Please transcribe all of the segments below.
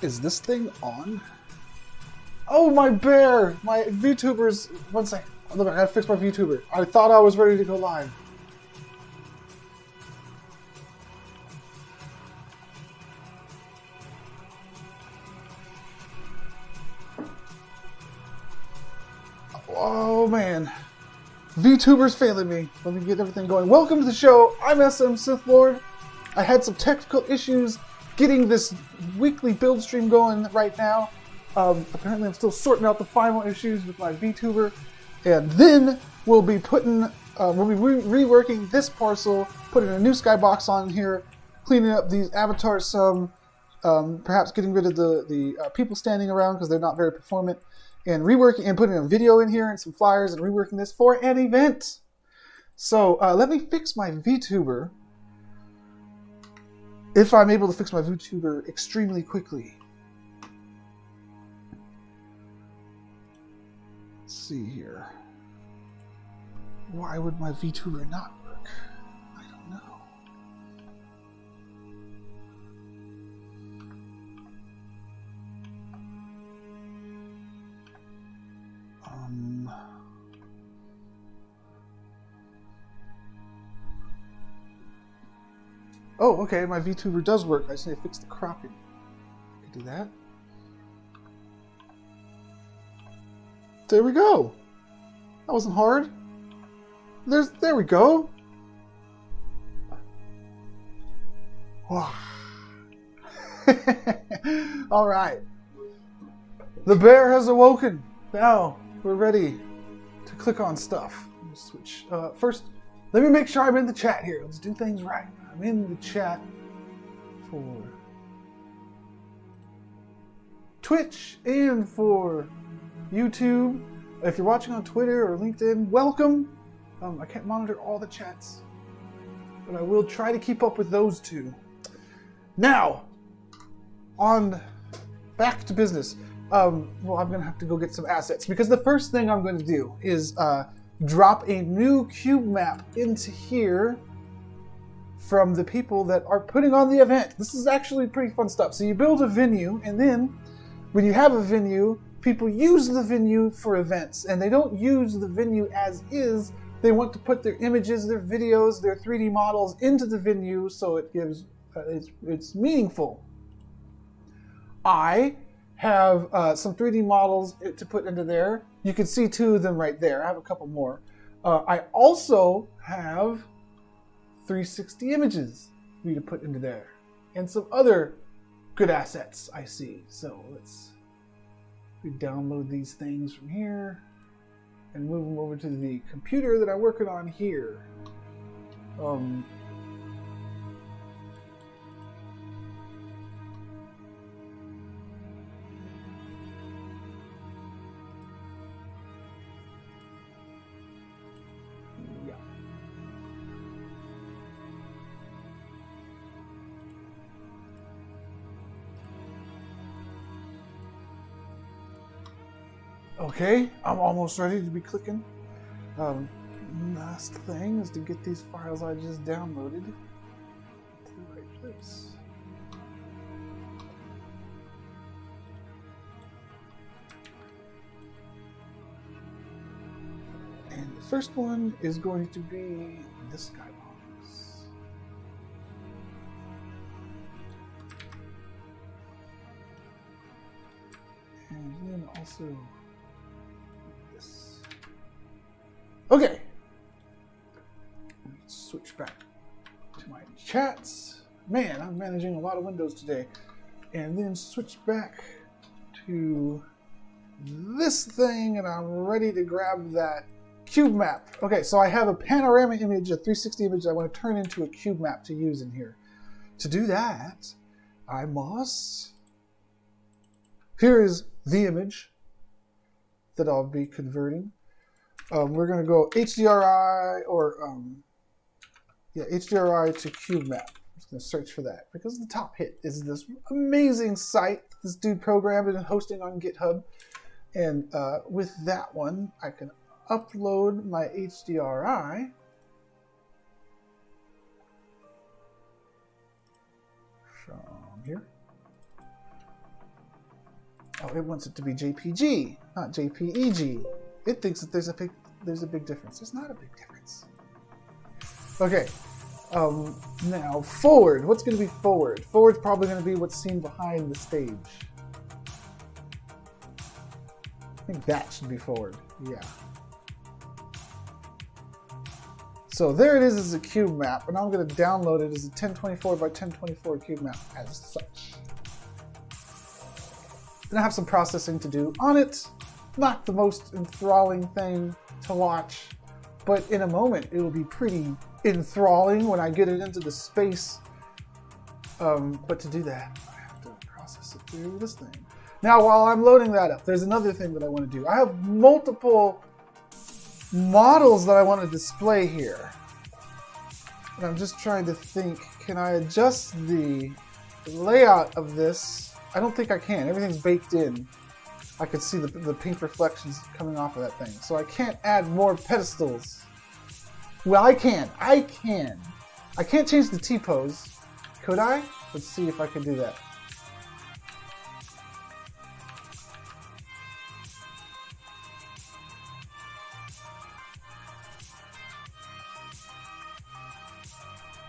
Is this thing on? Oh, my bear! My VTuber's... One second. Look, I gotta fix my VTuber. I thought I was ready to go live. Oh, man. VTuber's failing me. Let me get everything going. Welcome to the show. I'm SM SithLord. I had some technical issues getting this weekly build stream going right now. Apparently I'm still sorting out the final issues with my VTuber. And then we'll be reworking this parcel, putting a new skybox on here, cleaning up these avatars some, perhaps getting rid of the people standing around because they're not very performant, and reworking and putting a video in here and some flyers and reworking this for an event. So let me fix my VTuber. If I'm able to fix my VTuber extremely quickly. Let's see here. Why would my VTuber not work? I don't know. Oh, okay, my VTuber does work. I just need to fix the cropping. I can do that. There we go. That wasn't hard. There we go. Wow. All right. The bear has awoken. Now we're ready to click on stuff. Let me switch. First, let me make sure I'm in the chat here. Let's do things right. I'm in the chat for Twitch and for YouTube. If you're watching on Twitter or LinkedIn, welcome. I can't monitor all the chats, but I will try to keep up with those two. Now, back to business. Well, I'm going to have to go get some assets because the first thing I'm going to do is drop a new cube map into here from the people that are putting on the event. This is actually pretty fun stuff. So you build a venue, and then when you have a venue, people use the venue for events, and they don't use the venue as is. They want to put their images, their videos, their 3D models into the venue so it gives it's meaningful. I have some 3D models to put into there. You can see 2 of them right there. I have a couple more. I also have 360 images for you to put into there, and some other good assets I see. So let's download these things from here and move them over to the computer that I'm working on here. Okay, I'm almost ready to be clicking. Last thing is to get these files I just downloaded to the right place. And the first one is going to be this skybox. And then also this. Okay. Let's switch back to my chats. Man, I'm managing a lot of windows today. And then switch back to this thing, and I'm ready to grab that cube map. Okay, so I have a panorama image, a 360 image that I want to turn into a cube map to use in here. To do that, I must... Here is the image that I'll be converting. We're going to go HDRI or HDRI to cube map. I'm just going to search for that because the top hit is this amazing site this dude programmed and hosting on GitHub. And with that one, I can upload my HDRI. From here. Oh, it wants it to be JPG, not JPEG. It thinks that there's a big difference. There's not a big difference. Okay. Now forward. What's going to be forward? Forward's probably going to be what's seen behind the stage. I think that should be forward. Yeah. So there it is as a cube map, and I'm going to download it as a 1024 by 1024 cube map as such. Then I have some processing to do on it. Not the most enthralling thing to watch, but in a moment it will be pretty enthralling when I get it into the space. But to do that, I have to process it through this thing. Now, while I'm loading that up, there's another thing that I want to do. I have multiple models that I want to display here. And I'm just trying to think, can I adjust the layout of this? I don't think I can. Everything's baked in. I can see the pink reflections coming off of that thing. So I can't add more pedestals. Well, I can. I can't change the T-pose. Could I? Let's see if I can do that.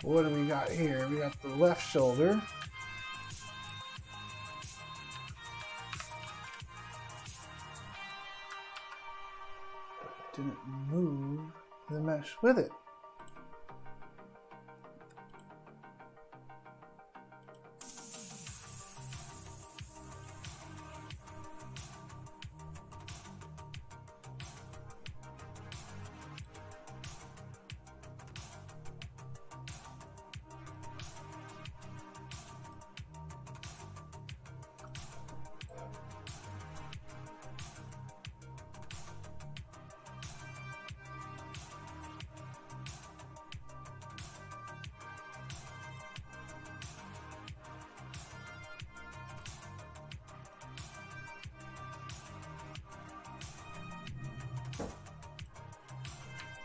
What do we got here? We got the left shoulder. Didn't move the mesh with it.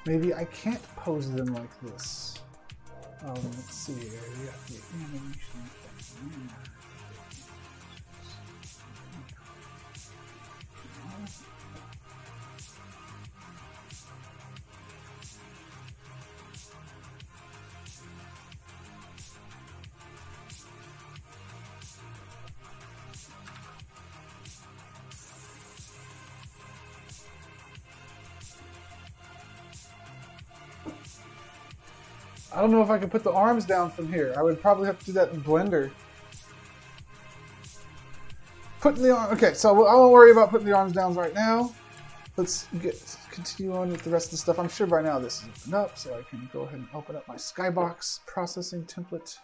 Maybe I can't pose them like this. Let's see here. We got the animation. I don't know if I can put the arms down from here. I would probably have to do that in Blender. Putting the arm. Okay, so I won't worry about putting the arms down right now. Let's continue on with the rest of the stuff. I'm sure by now this is opened up, so I can go ahead and open up my Skybox processing template.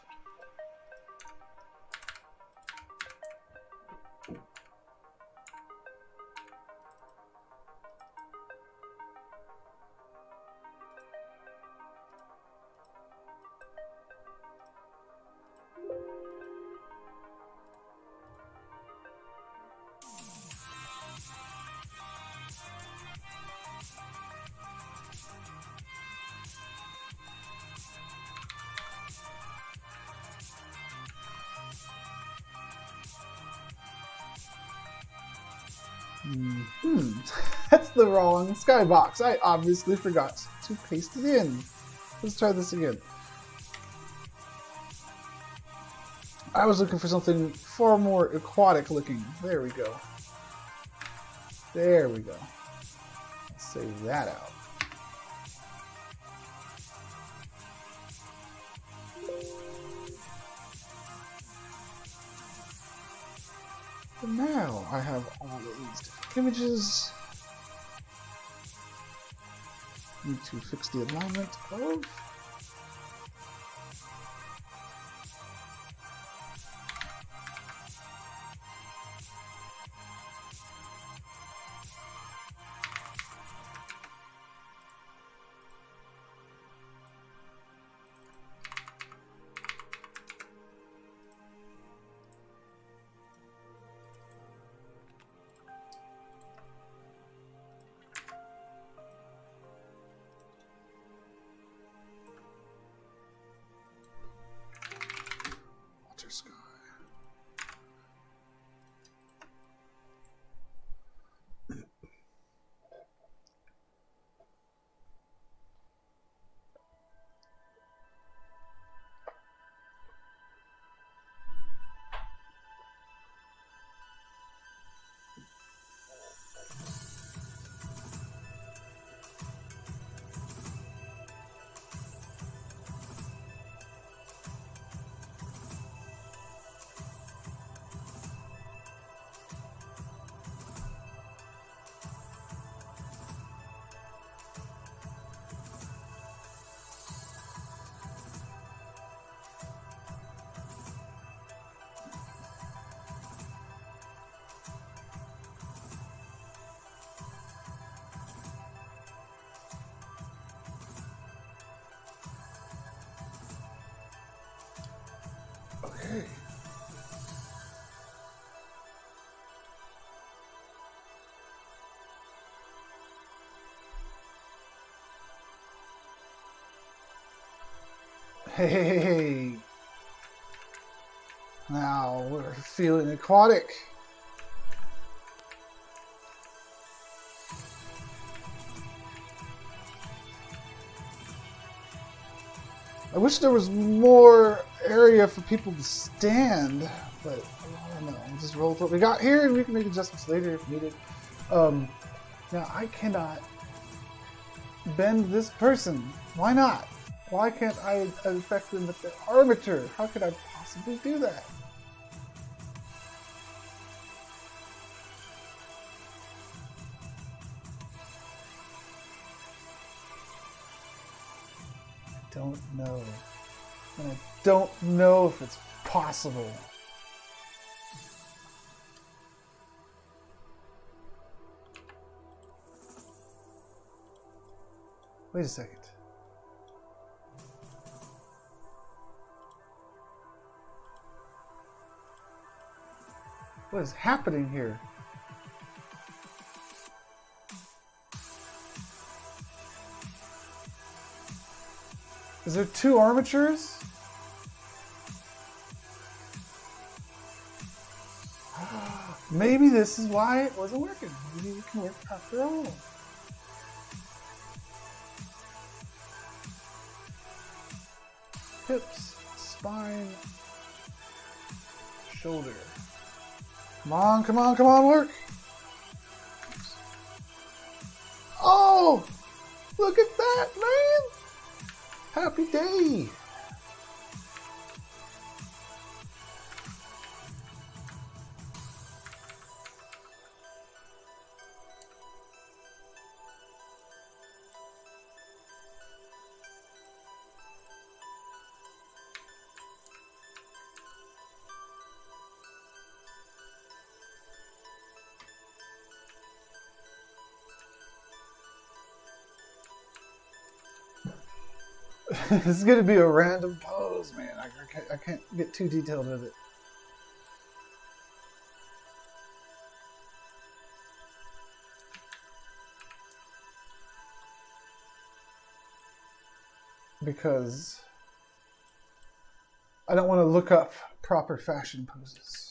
That's the wrong skybox. I obviously forgot to paste it in. Let's try this again. I was looking for something far more aquatic looking. There we go. There we go. Let's save that out. And now I have all of these different images. Need to fix the alignment of. Sky. Hey. Now we're feeling aquatic. I wish there was more area for people to stand, but I don't know. We'll just roll with what we got here, and we can make adjustments later if needed. Now I cannot bend this person. Why not? Why can't I affect them with the arbiter? How could I possibly do that? I don't know. And I don't know if it's possible. Wait a second. What is happening here? Is there two armatures? Maybe this is why it wasn't working. Maybe it can work after all. Hips, spine, shoulder. Come on, come on, come on, work! Oh! Look at that, man! Happy day! This is gonna be a random pose, man. I can't get too detailed with it. Because I don't want to look up proper fashion poses.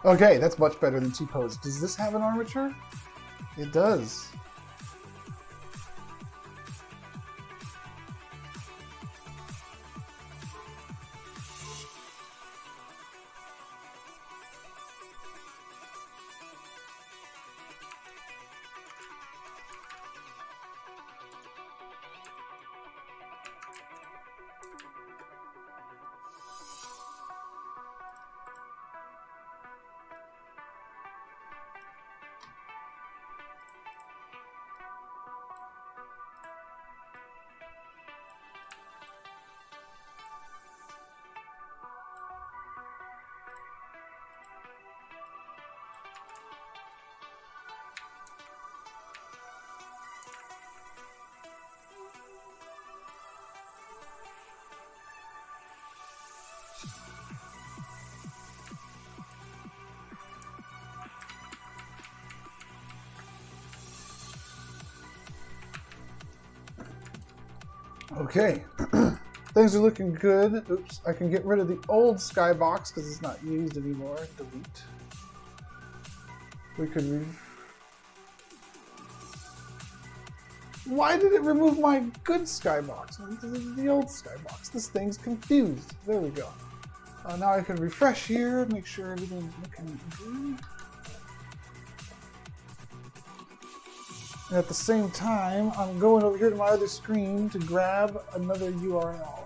Okay, that's much better than T-pose. Does this have an armature? It does. Okay, things are looking good. Oops, I can get rid of the old skybox because it's not used anymore. Delete. We could Why did it remove my good skybox? The old skybox. This thing's confused. There we go. Now I can refresh here, make sure everything's looking good. And at the same time, I'm going over here to my other screen to grab another URL.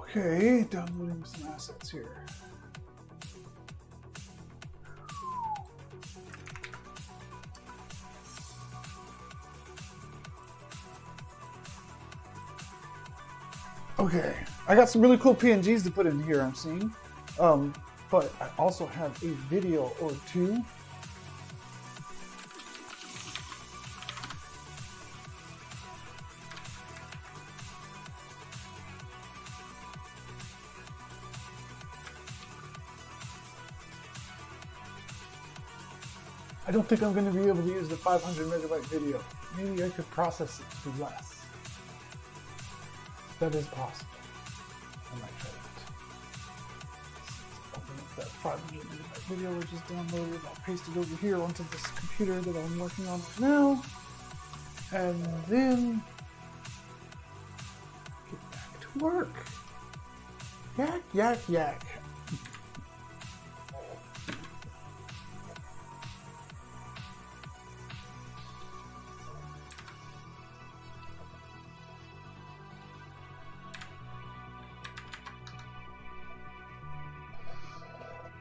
Okay, downloading some assets here. Okay, I got some really cool PNGs to put in here, I'm seeing. But I also have a video or two. I don't think I'm going to be able to use the 500 megabyte video. Maybe I could process it to less. That is possible. I might try that. Let's open up that 500 megabyte video I just downloaded. I'll paste it over here onto this computer that I'm working on right now. And then get back to work. Yak, yak, yak.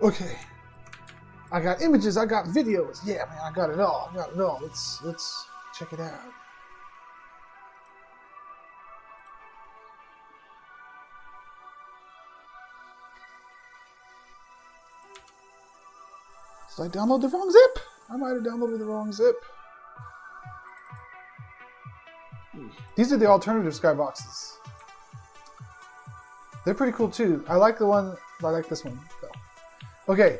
Okay, I got images, I got videos. Yeah, man, I got it all. Let's check it out. Did I download the wrong zip? I might have downloaded the wrong zip. These are the alternative skyboxes. They're pretty cool too. I like this one though. Okay,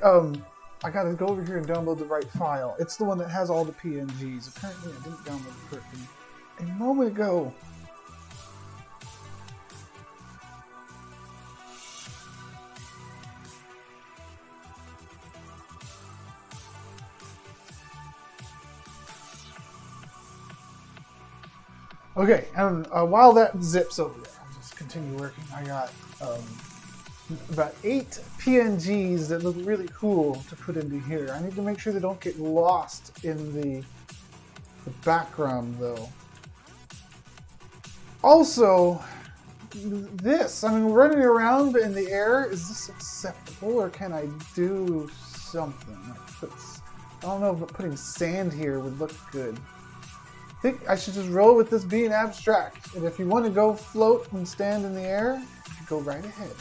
I gotta go over here and download the right file. It's the one that has all the PNGs. Apparently I didn't download it correctly a moment ago. Okay, and while that zips over there, I'll just continue working. I got about 8 PNGs that look really cool to put into here. I need to make sure they don't get lost in the background though. Also, this, I mean, running around in the air, is this acceptable or can I do something? I don't know if putting sand here would look good. I think I should just roll with this being abstract. And if you want to go float and stand in the air, you go right ahead.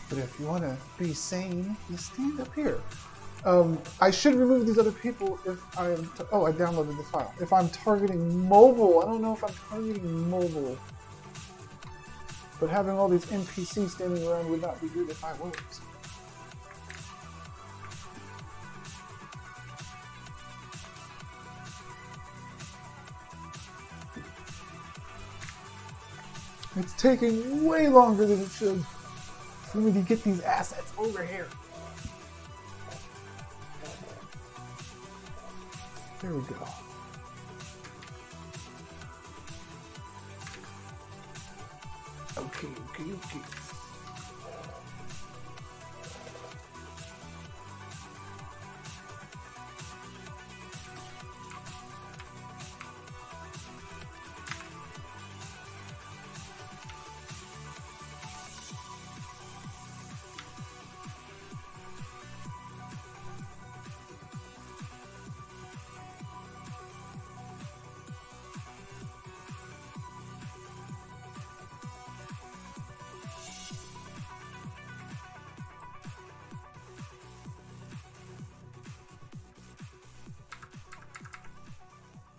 But if you want to be sane, you stand up here. I should remove these other people if I'm... Oh, I downloaded the file. If I'm targeting mobile, I don't know if I'm targeting mobile. But having all these NPCs standing around would not be good if I was. It's taking way longer than it should for me to get these assets over here. There we go. Okay.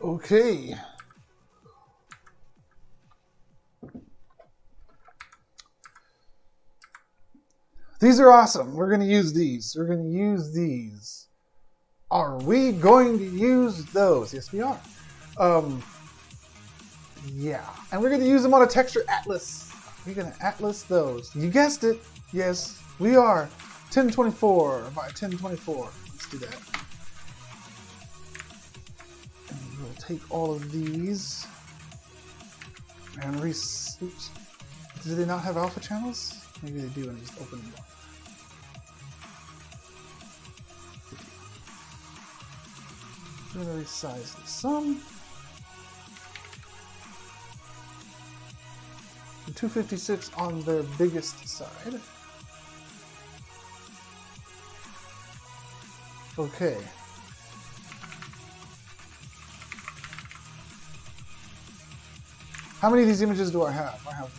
Okay. These are awesome. We're going to use these. Are we going to use those? Yes, we are. Yeah. And we're going to use them on a texture atlas. We're going to atlas those. You guessed it. Yes, we are. 1024 by 1024. Let's do that. Take all of these and oops. Do they not have alpha channels? Maybe they do and just open them up. I'm going to resize the sum. 256 on their biggest side. Okay. How many of these images do I have? I have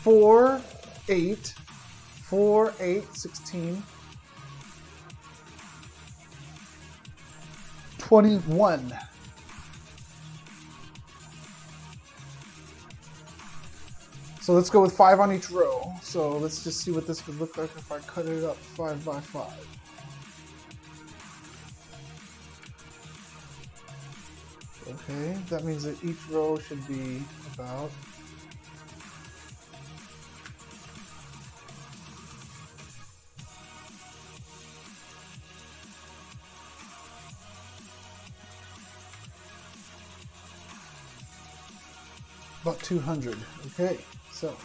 4, 8, 4, 8, 16, 21. So let's go with 5 on each row. So let's just see what this would look like if I cut it up 5 by 5. Okay, that means that each row should be about about 200. Okay, so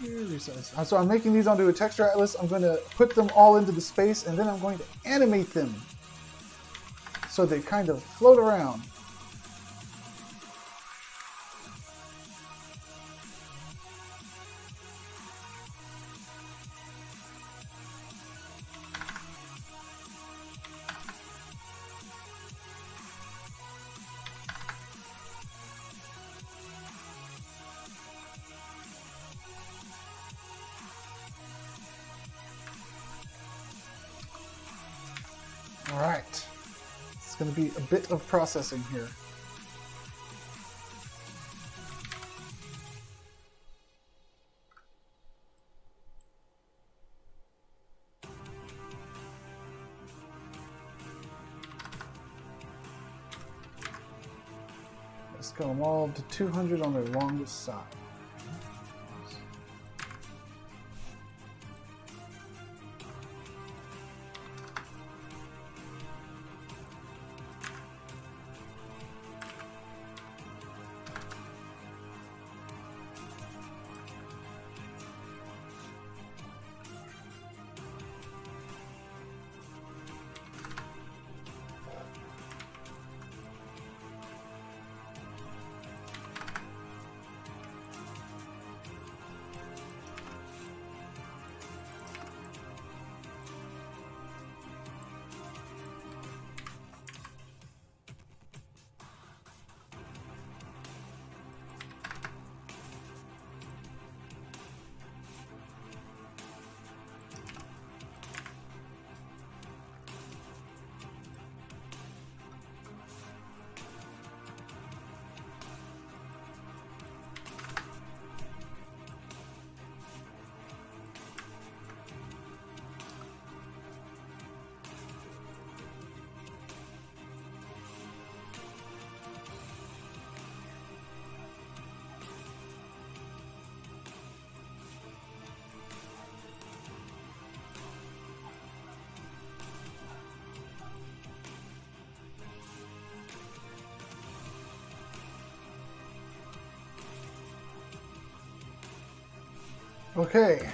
resize. So I'm making these onto a texture atlas. I'm going to put them all into the space, and then I'm going to animate them so they kind of float around. All right, it's going to be a bit of processing here. Let's go them all to 200 on their longest side. Okay.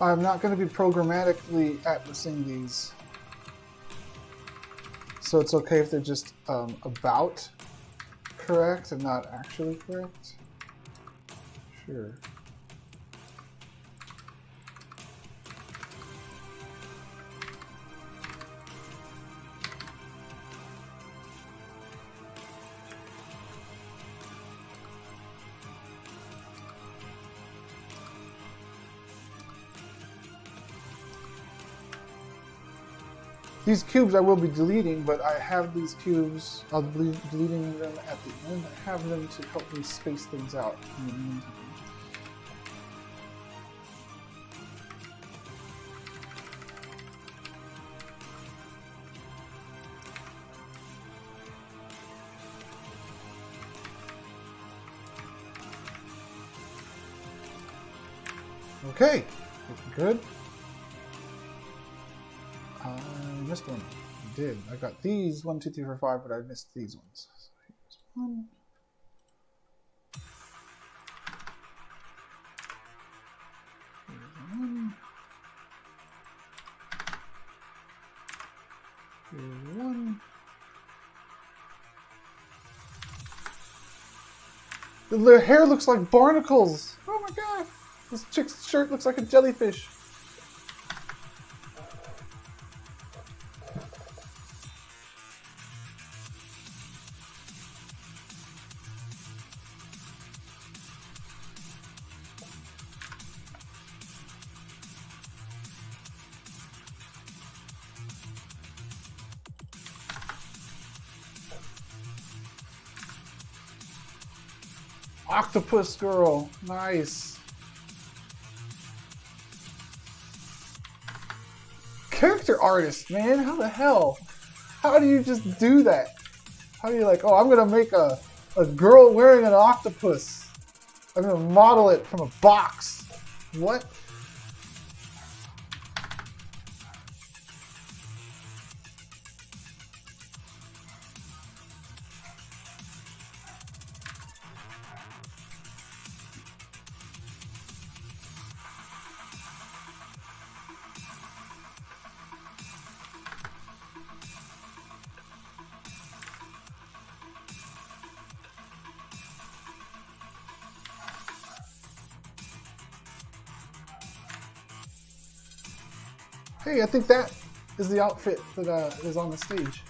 I'm not going to be programmatically atlasing these. So it's okay if they're just about correct and not actually correct? Sure. These cubes I will be deleting, but I have these cubes, I'll be deleting them at the end. I have them to help me space things out in the meantime. Okay, good. I missed one. did. I got these 1, 2, 3, 4, 5, but I missed these ones. So here's 1. Here's 1. Here's 1. The hair looks like barnacles. Oh my god. This chick's shirt looks like a jellyfish. Octopus girl. Nice. Character artist, man. How the hell? How do you just do that? How do you like, oh, I'm going to make a girl wearing an octopus. I'm going to model it from a box. What? Hey, I think that is the outfit that is on the stage.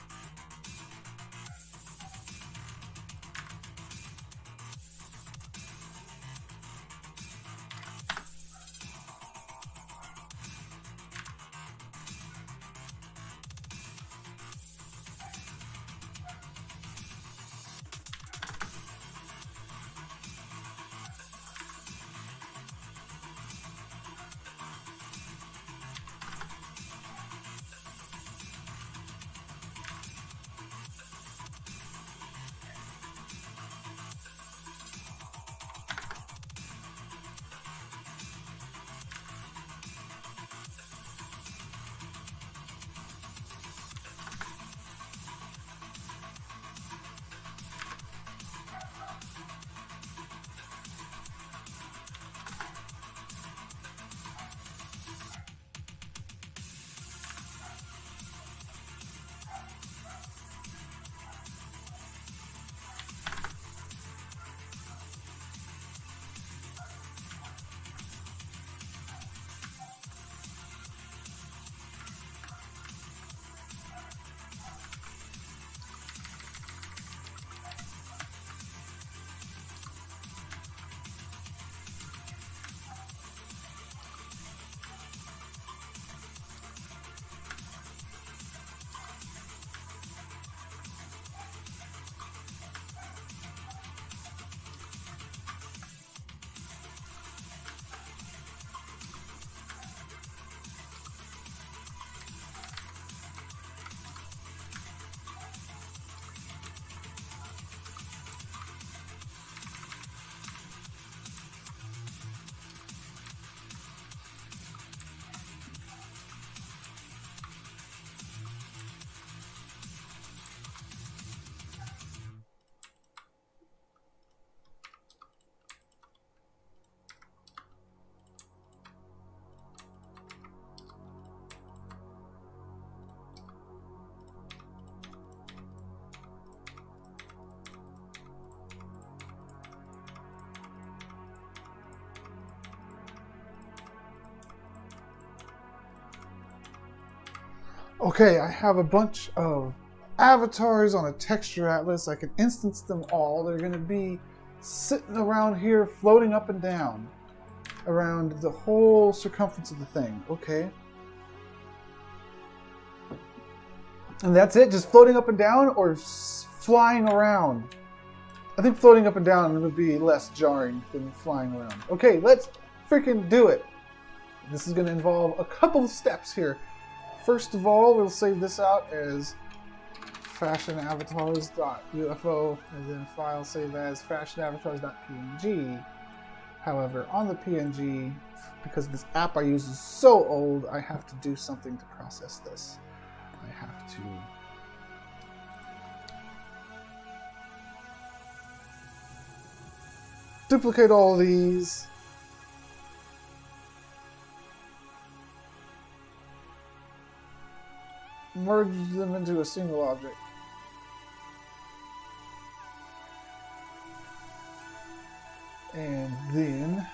Okay, I have a bunch of avatars on a texture atlas. I can instance them all. They're going to be sitting around here, floating up and down around the whole circumference of the thing. Okay. And that's it? Just floating up and down or flying around? I think floating up and down would be less jarring than flying around. Okay, let's freaking do it. This is going to involve a couple of steps here. First of all, we'll save this out as fashionavatars.ufo and then file save as fashionavatars.png. However, on the PNG, because this app I use is so old, I have to do something to process this. I have to duplicate all these. Merge them into a single object. And then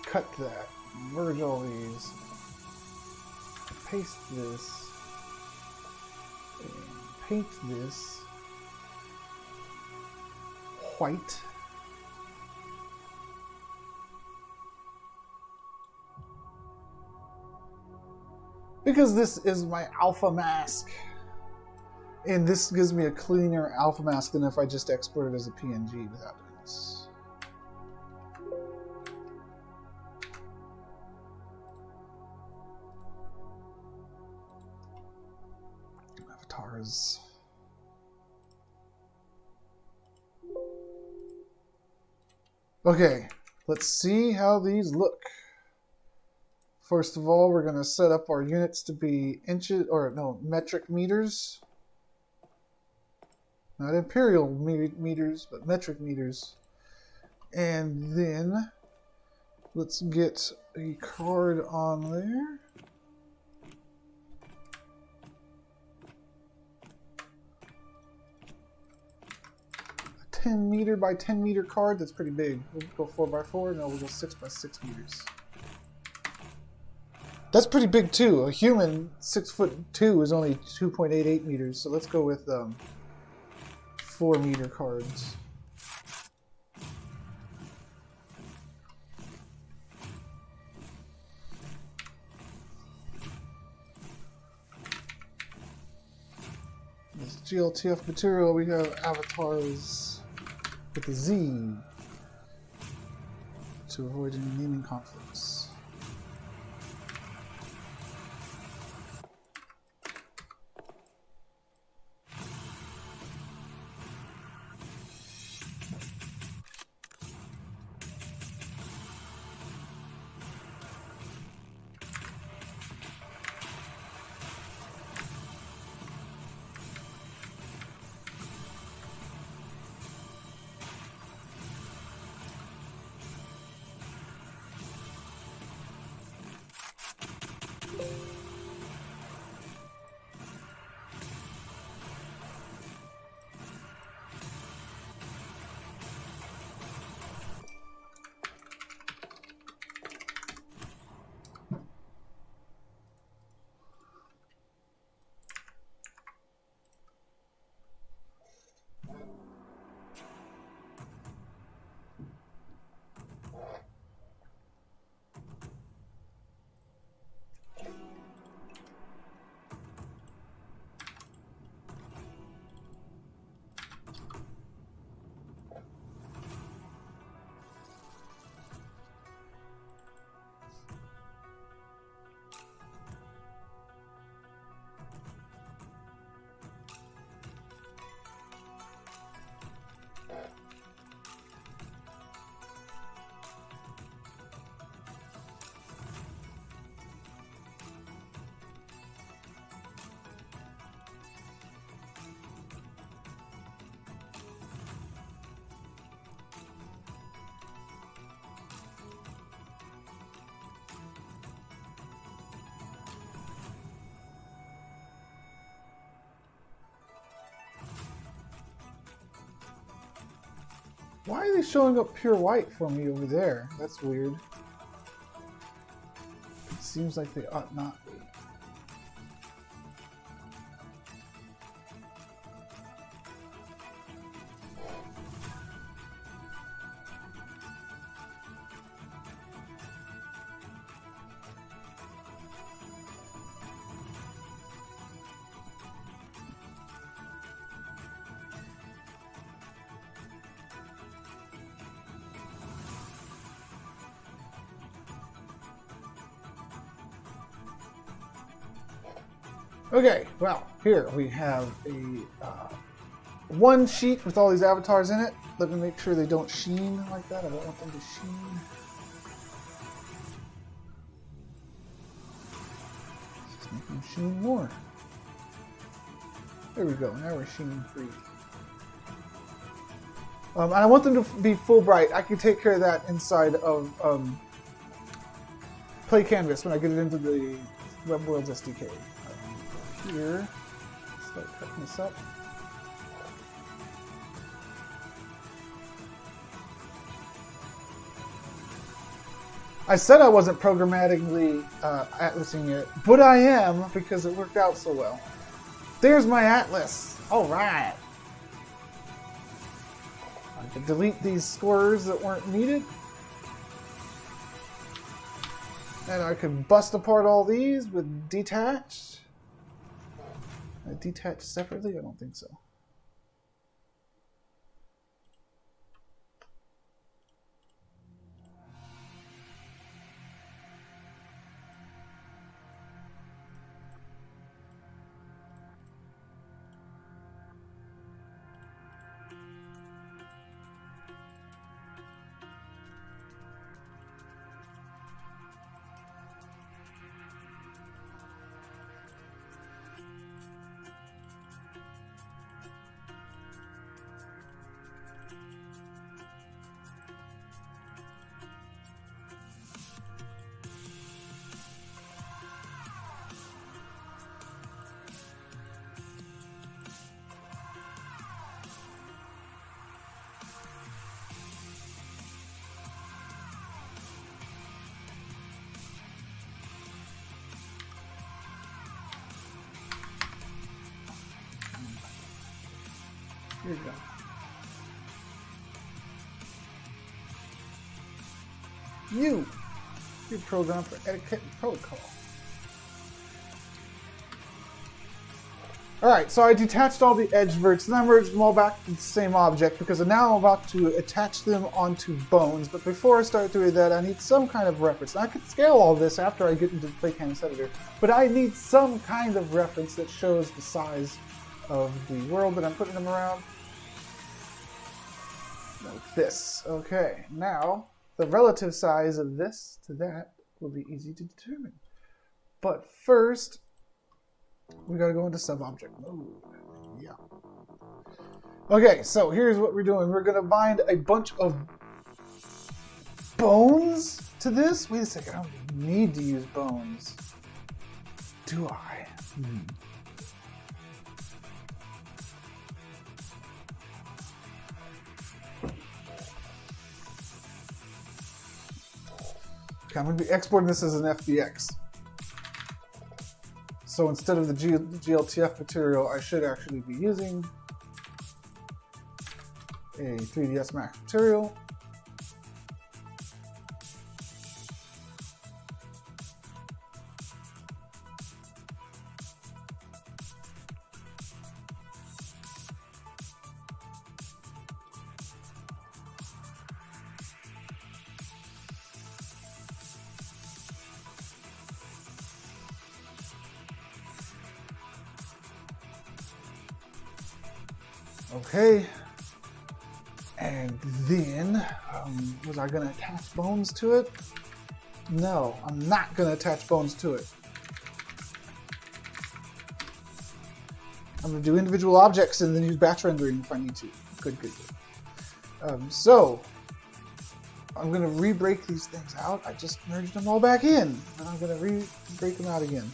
cut that. Merge all these. Paste this. And paint this white. Because this is my alpha mask. And this gives me a cleaner alpha mask than if I just export it as a PNG without doing this. Avatars. Okay, let's see how these look. First of all, we're going to set up our units to be inches, or no, metric meters. Not imperial meters, but metric meters. And then let's get a card on there. A 10 meter by 10 meter card, that's pretty big. We'll go 4 by 4, no, we'll go 6 by 6 meters. That's pretty big too. A human 6'2" is only 2.88 meters, so let's go with 4 meter cards. This GLTF material, we have avatars with a Z to avoid any naming conflicts. Why are they showing up pure white for me over there? That's weird. It seems like they ought not be. Okay, well, here we have a one sheet with all these avatars in it. Let me make sure they don't sheen like that. I don't want them to sheen. Just make them sheen more. There we go. Now we're sheen free. And I want them to be full bright. I can take care of that inside of Play Canvas when I get it into the Web Worlds SDK. Here, start cutting this up. I said I wasn't programmatically atlasing it, but I am because it worked out so well. There's my atlas. All right. I can delete these squares that weren't needed. And I could bust apart all these with detached. Detached separately? I don't think so. Here you go. You're programmed for etiquette and protocol. Alright, so I detached all the edge verts and I merged them all back to the same object because now I'm about to attach them onto bones. But before I start doing that, I need some kind of reference. Now, I could scale all this after I get into the Play Canvas editor, but I need some kind of reference that shows the size of the world that I'm putting them around. Like this. Okay, now the relative size of this to that will be easy to determine. But first, we gotta go into sub-object mode. Yeah. Okay, so here's what we're doing. We're gonna bind a bunch of bones to this. Wait a second, I don't need to use bones. Do I? Okay, I'm going to be exporting this as an FBX. So instead of the GLTF material, I should actually be using a 3ds Max material. Okay, and then, was I going to attach bones to it? No, I'm not going to attach bones to it. I'm going to do individual objects and then use batch rendering if I need to. Good. So, I'm going to re-break these things out. I just merged them all back in, and I'm going to re-break them out again.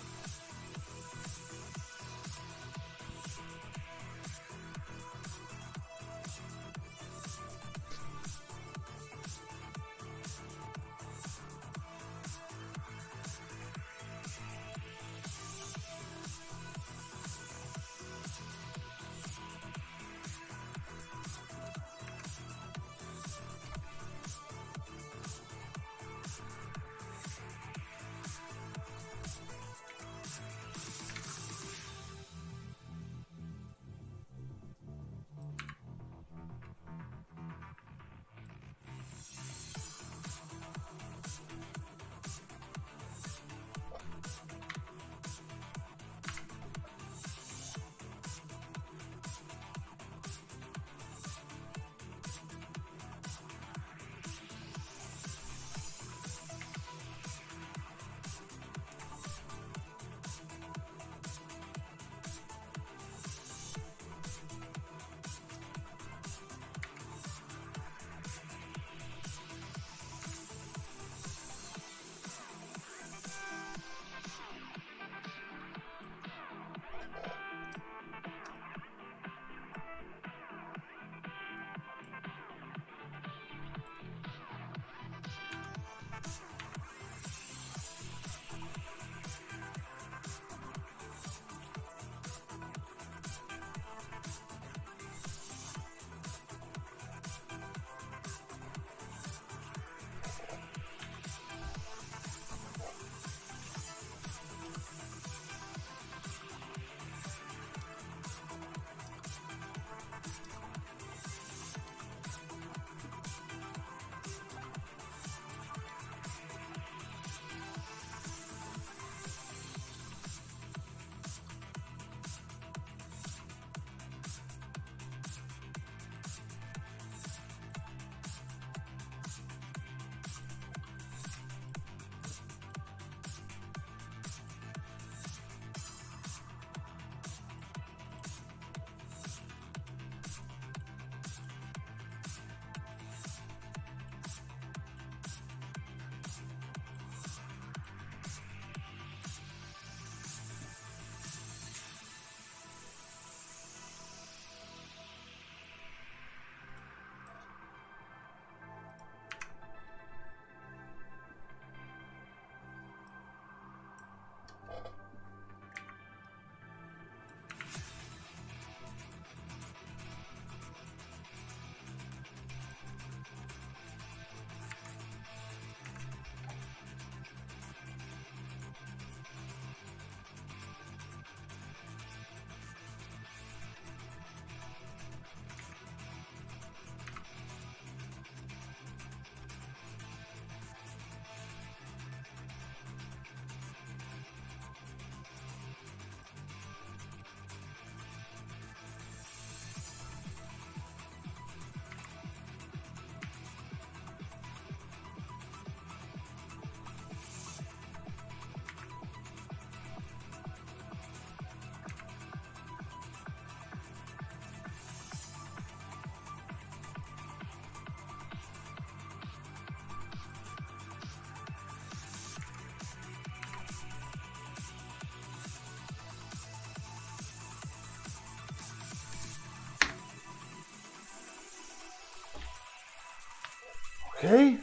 Okay.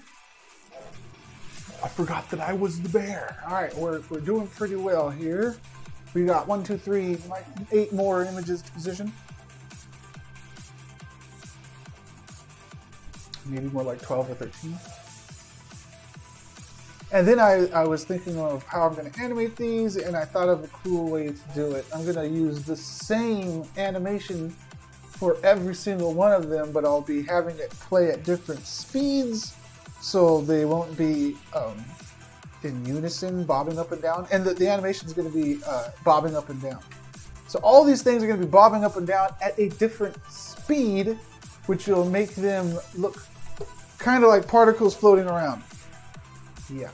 I forgot that I was the bear. All right, we're doing pretty well here. We got 1, 2, 3, like 8 more images to position. Maybe more like 12 or 13. And then I was thinking of how I'm going to animate these, and I thought of a cool way to do it. I'm going to use the same animation for every single one of them, but I'll be having it play at different speeds, so they won't be in unison, bobbing up and down. And the animation is going to be bobbing up and down. So all these things are going to be bobbing up and down at a different speed, which will make them look kind of like particles floating around. Yeah.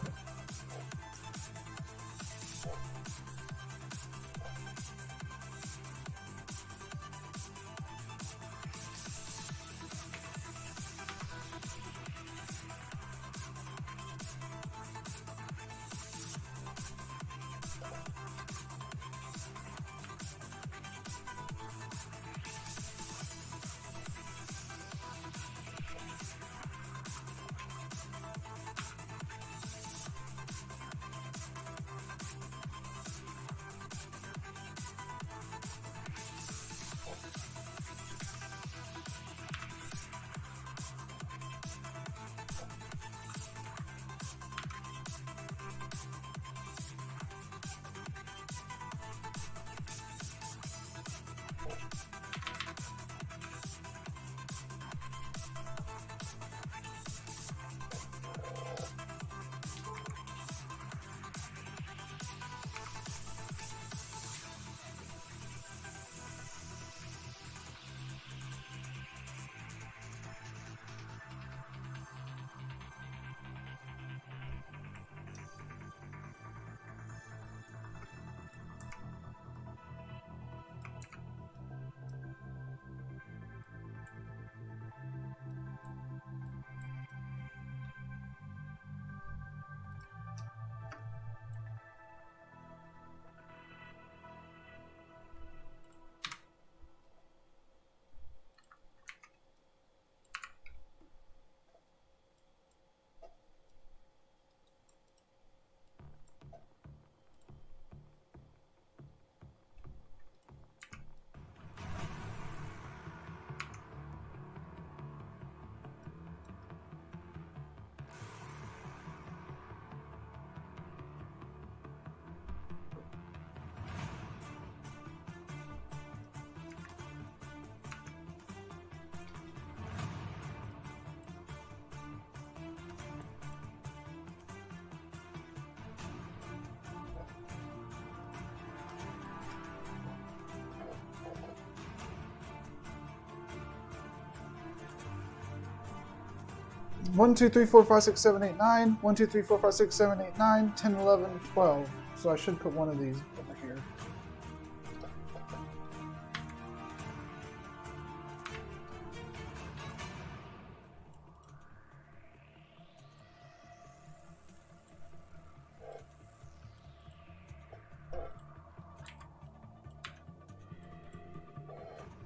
One, 2, 3, 4, 5, 6, 7, 8, 9. 1, 2, 3, 4, 5, 6, 7, 8, 9, 10, 11, 12. So I should put one of these over here.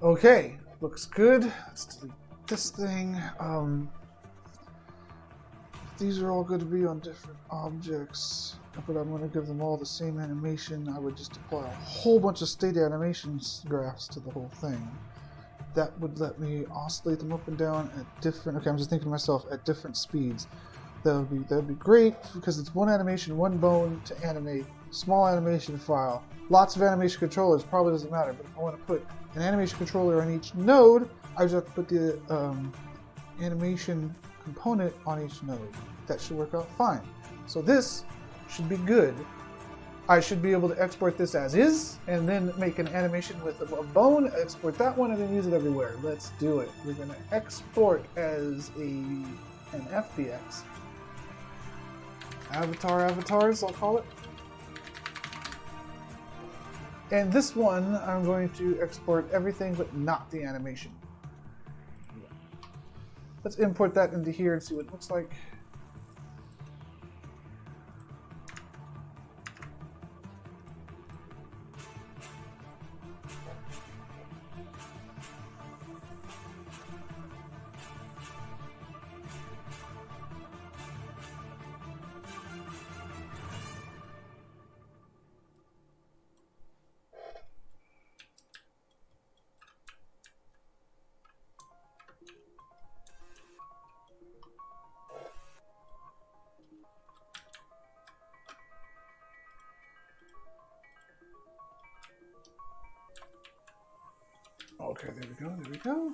Okay, looks good. Let's delete this thing. These are all going to be on different objects, but I'm going to give them all the same animation. I would just apply a whole bunch of state animations graphs to the whole thing. That would let me oscillate them up and down at different. Okay, I'm just thinking to myself at different speeds. That would be great because it's one animation, one bone to animate. Small animation file. Lots of animation controllers probably doesn't matter, but if I want to put an animation controller on each node, I just have to put the animation component on each node. That should work out fine. So this should be good. I should be able to export this as is, and then make an animation with a bone, export that one, and then use it everywhere. Let's do it. We're going to export as an FBX. Avatars, I'll call it. And this one, I'm going to export everything but not the animation. Let's import that into here and see what it looks like. Okay, there we go, there we go.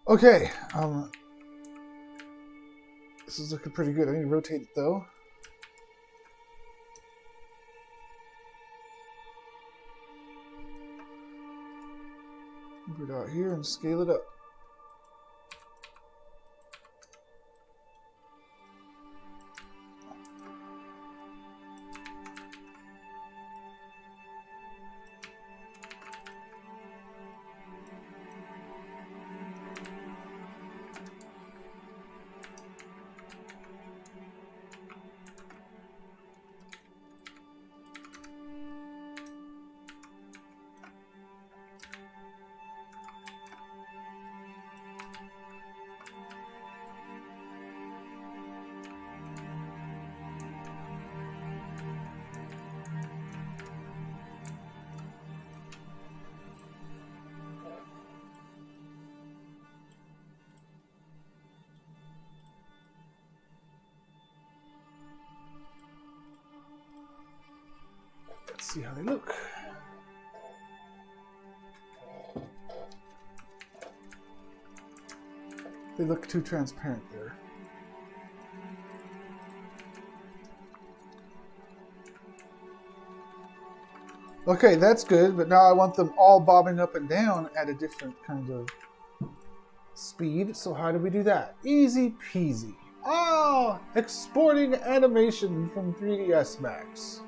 Okay, this is looking pretty good. I need to rotate it though. Move it out here and scale it up. Let's see how they look. They look too transparent there. Okay, that's good, but now I want them all bobbing up and down at a different kind of speed. So how do we do that? Easy peasy. Oh, exporting animation from 3ds Max.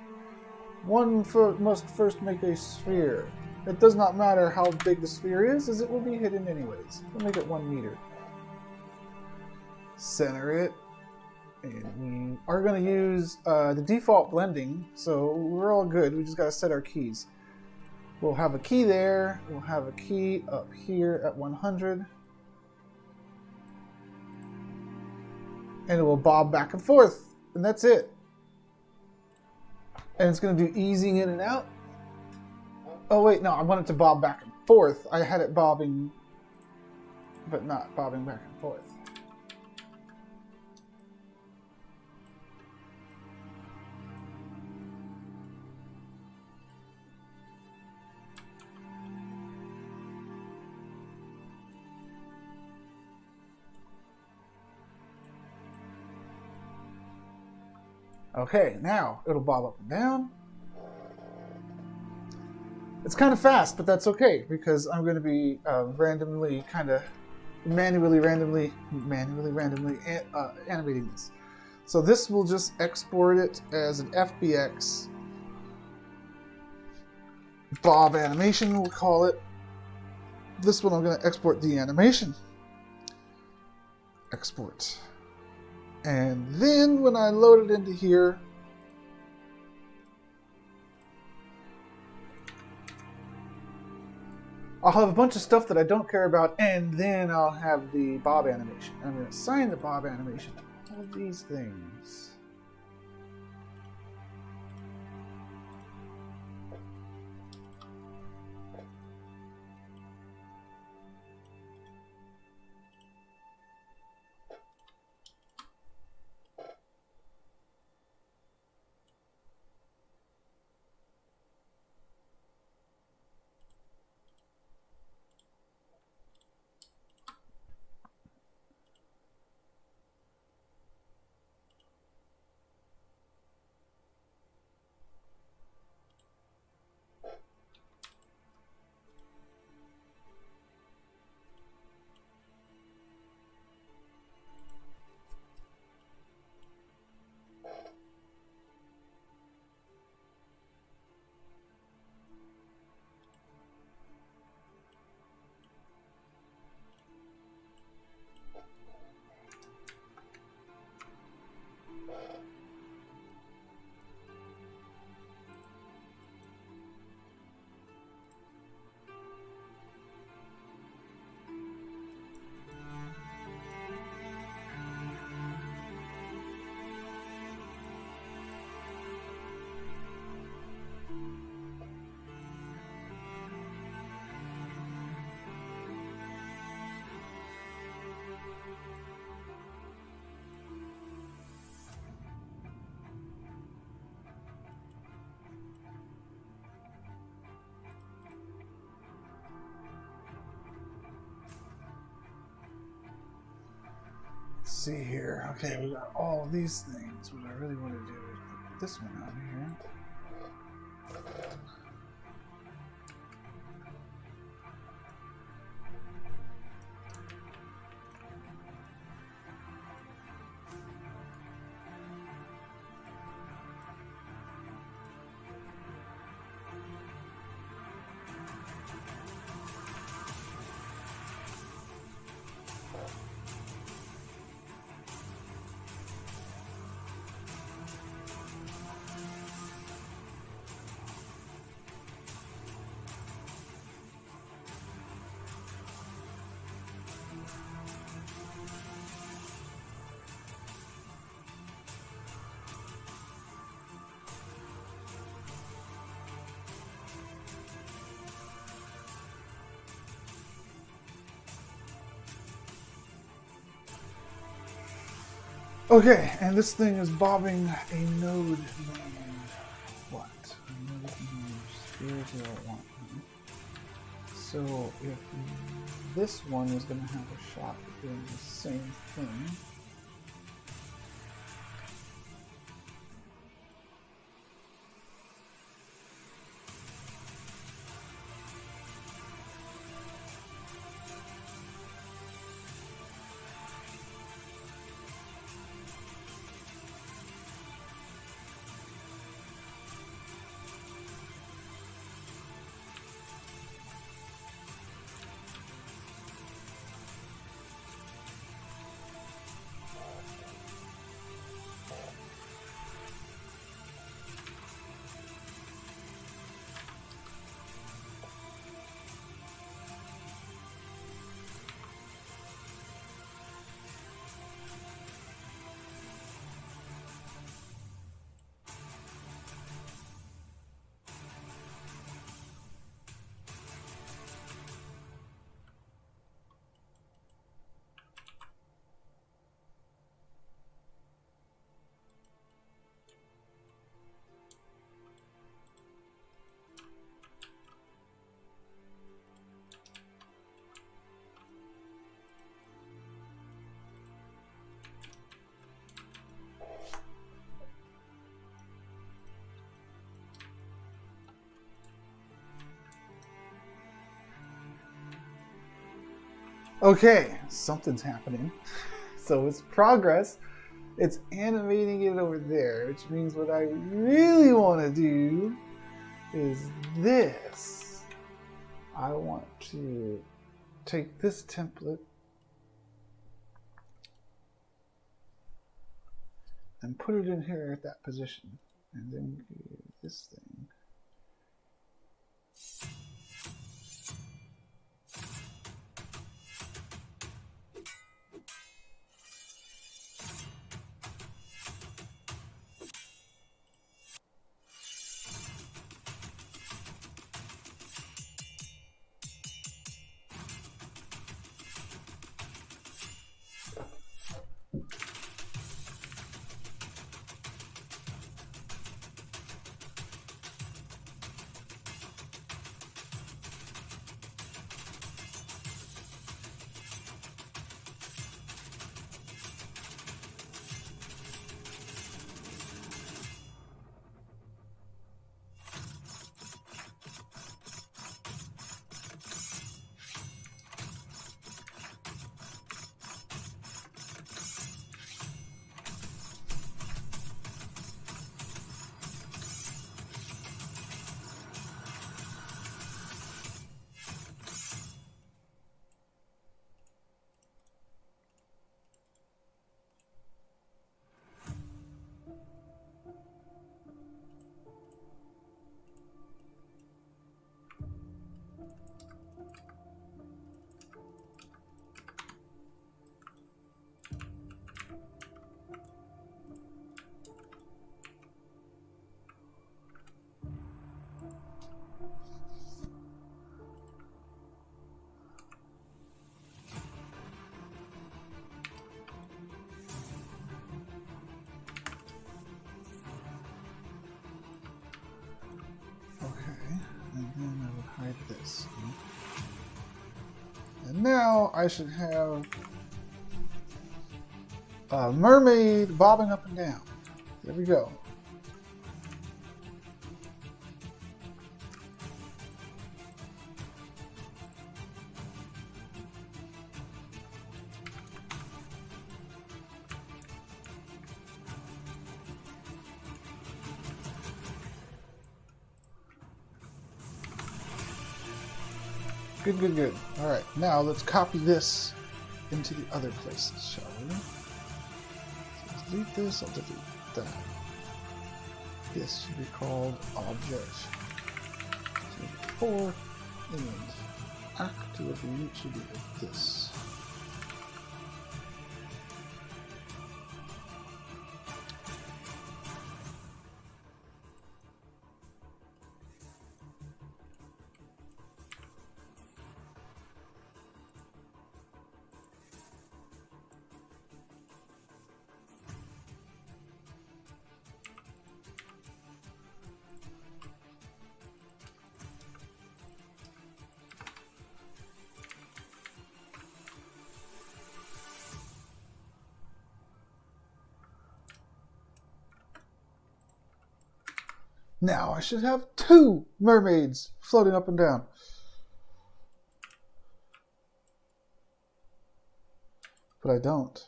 Must first make a sphere. It does not matter how big the sphere is, as it will be hidden anyways. We'll make it 1 meter. Center it. And we are going to use the default blending, so we're all good. We just got to set our keys. We'll have a key there. We'll have a key up here at 100. And it will bob back and forth. And that's it. And it's going to do easing in and out. Oh, wait, no, I want it to bob back and forth. I had it bobbing, but not bobbing back and forth. Okay, now it'll bob up and down. It's kind of fast, but that's okay because I'm going to be randomly, kind of manually animating this. So this will just export it as an FBX bob animation, we'll call it. This one I'm going to export the animation. Export. And then when I load it into here, I'll have a bunch of stuff that I don't care about, and then I'll have the bob animation. I'm going to assign the bob animation to all of these things. see here. Okay, we got all these things. What I really want to do is put this one out here. Okay, and this thing is bobbing a node named what? A node named 001. So if this one is going to have a shot at doing the same thing, okay, something's happening. So it's progress. It's animating it over there, which means what I really want to do is this. I want to take this template and put it in here at that position, and then do this thing. This. And now I should have mermaid bobbing up and down. There we go. Good, good, good. All right, now let's copy this into the other places, shall we? So let's delete this, I'll delete that. This should be called object. So for image, active should be like this. Now I should have 2 mermaids floating up and down. But I don't.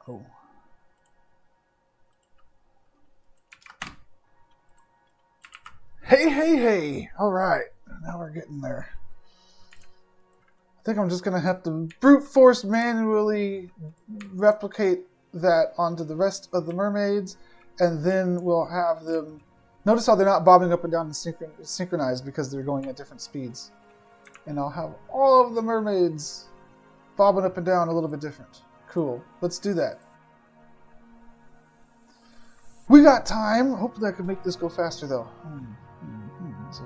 Oh. Hey, hey, hey. All right. Now we're getting there. I think I'm just going to have to brute force manually replicate that onto the rest of the mermaids, and then we'll have them... Notice how they're not bobbing up and down and synchronized because they're going at different speeds. And I'll have all of the mermaids bobbing up and down a little bit different. Cool. Let's do that. We got time. Hopefully I can make this go faster, though. So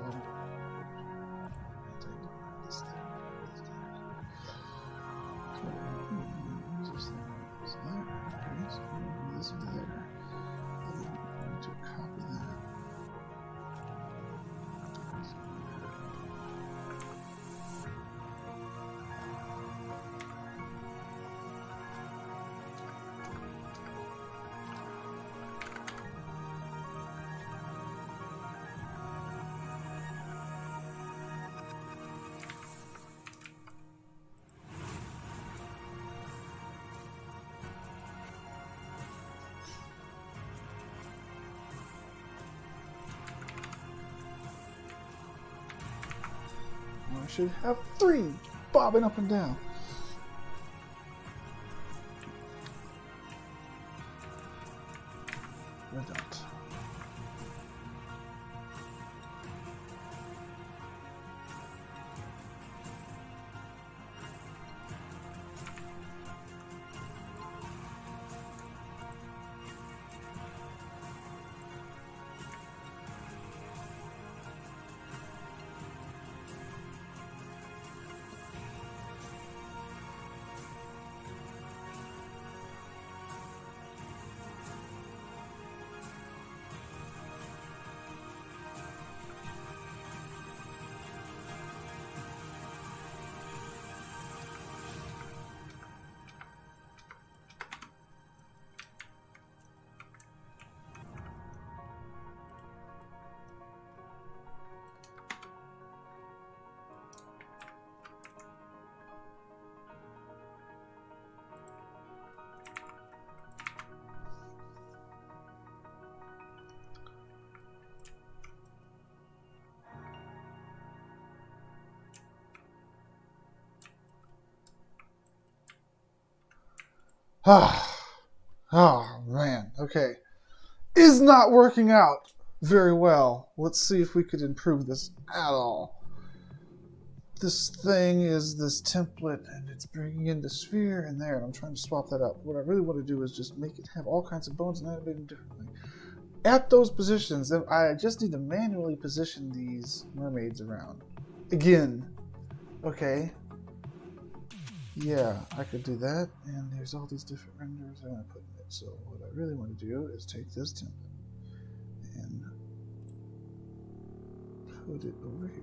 I should have 3 bobbing up and down. I don't. Oh, man. Okay. Is not working out very well. Let's see if we could improve this at all. this thing is this template, and it's bringing in the sphere in there, and I'm trying to swap that out. What I really want to do is just make it have all kinds of bones and animate them differently. At those positions, I just need to manually position these mermaids around. Again. Okay. Yeah, I could do that, and there's all these different renders I want to put in it. So what I really want to do is take this template and put it over here.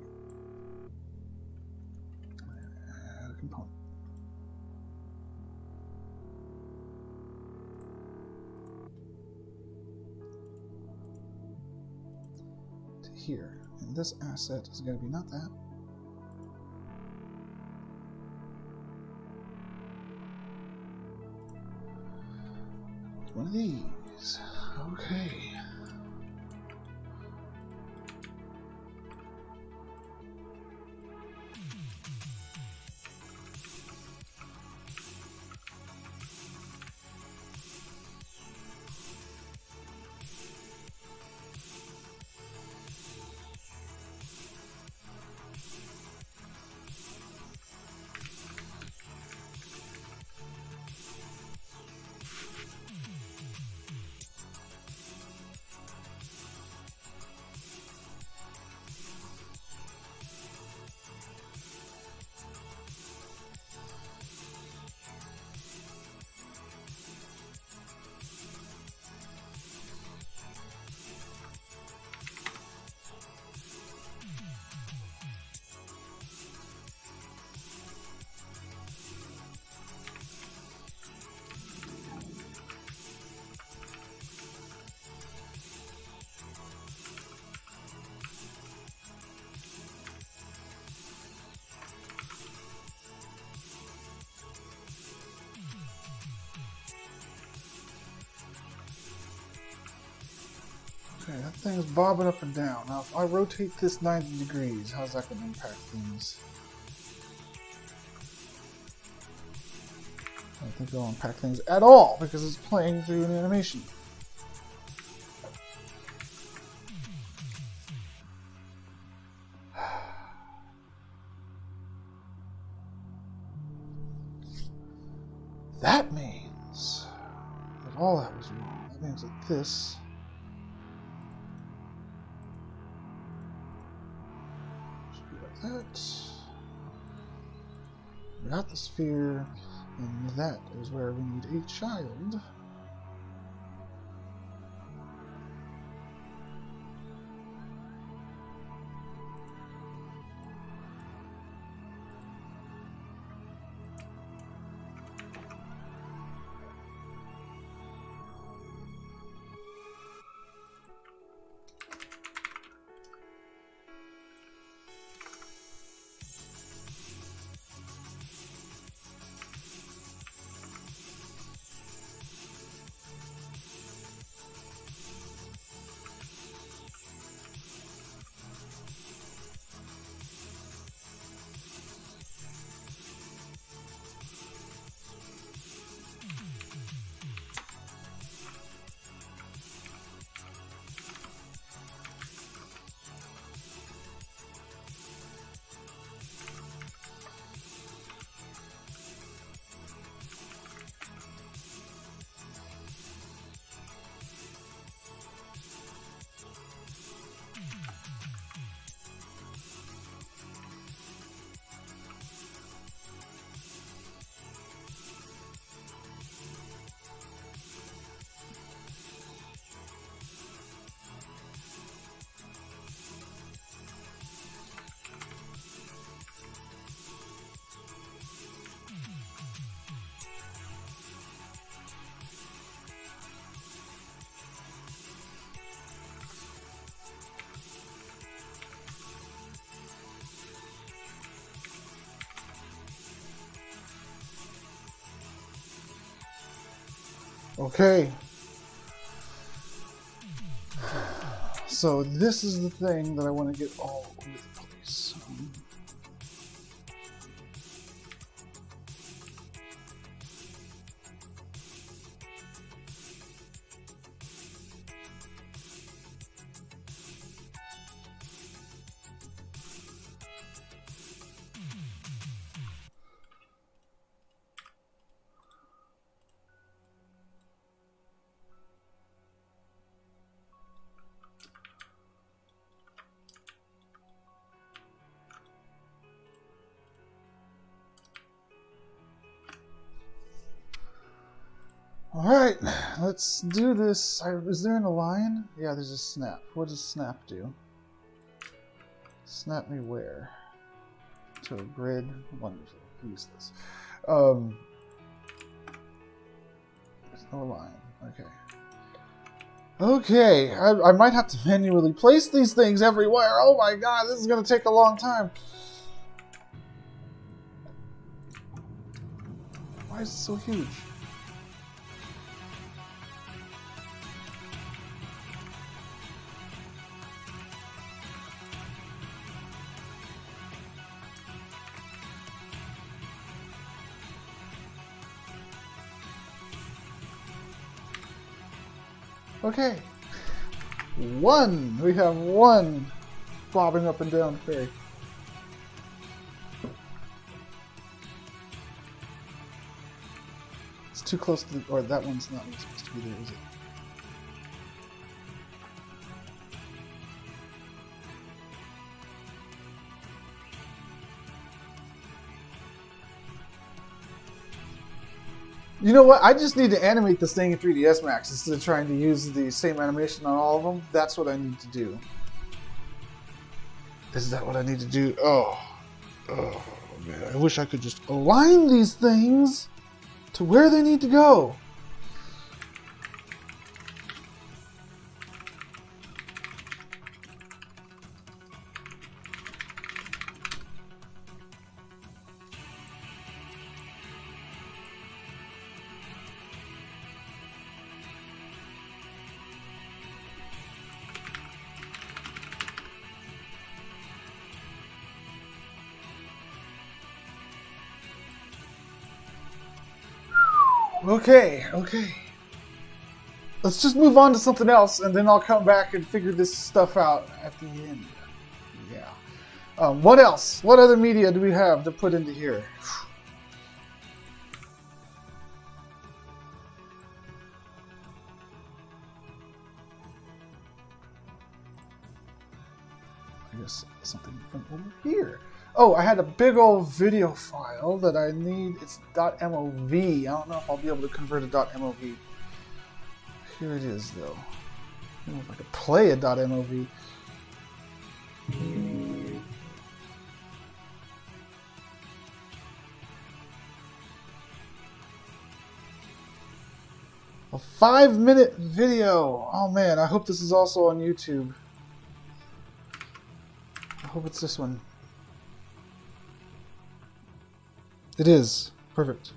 Add a component. To here. And this asset is going to be not that. One of these. Okay. Okay, that thing's bobbing up and down. Now, if I rotate this 90 degrees, how's that going to impact things? I don't think it'll impact things at all because it's playing through an animation. That means that all that was wrong. That means that this should be like that. We got the sphere, and that is where we need a child. Okay. So this is the thing that I want to get all over the place. Alright, let's do this. Is there an align? Yeah, there's a snap. What does snap do? Snap me where? To a grid? Wonderful. Use this. There's no align. Okay. Okay, I might have to manually place these things everywhere. Oh my god, this is going to take a long time. Why is it so huge? Okay. One! We have one bobbing up and down fairy. It's too close to the, or that one's not supposed to be there, is it? You know what? I just need to animate this thing in 3ds Max instead of trying to use the same animation on all of them. That's what I need to do. Is that what I need to do? Oh man, I wish I could just align these things to where they need to go. Okay. Let's just move on to something else, and then I'll come back and figure this stuff out at the end. Yeah. What else? What other media do we have to put into here? I guess something from over here. Oh, I had a big old video file that I need. It's .mov. I don't know if I'll be able to convert a .mov. Here it is, though. I don't know if I could play a .mov. A 5-minute video. Oh man, I hope this is also on YouTube. I hope it's this one. It is. Perfect.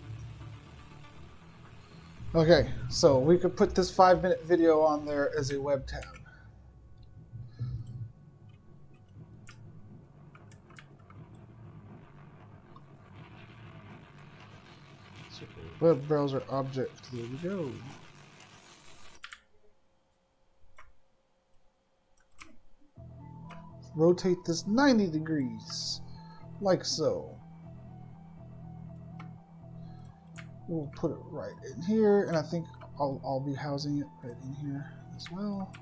Okay, so we could put this 5-minute video on there as a web tab. So, web browser object. There we go. Rotate this 90 degrees, like so. We'll put it right in here, and I think I'll be housing it right in here as well.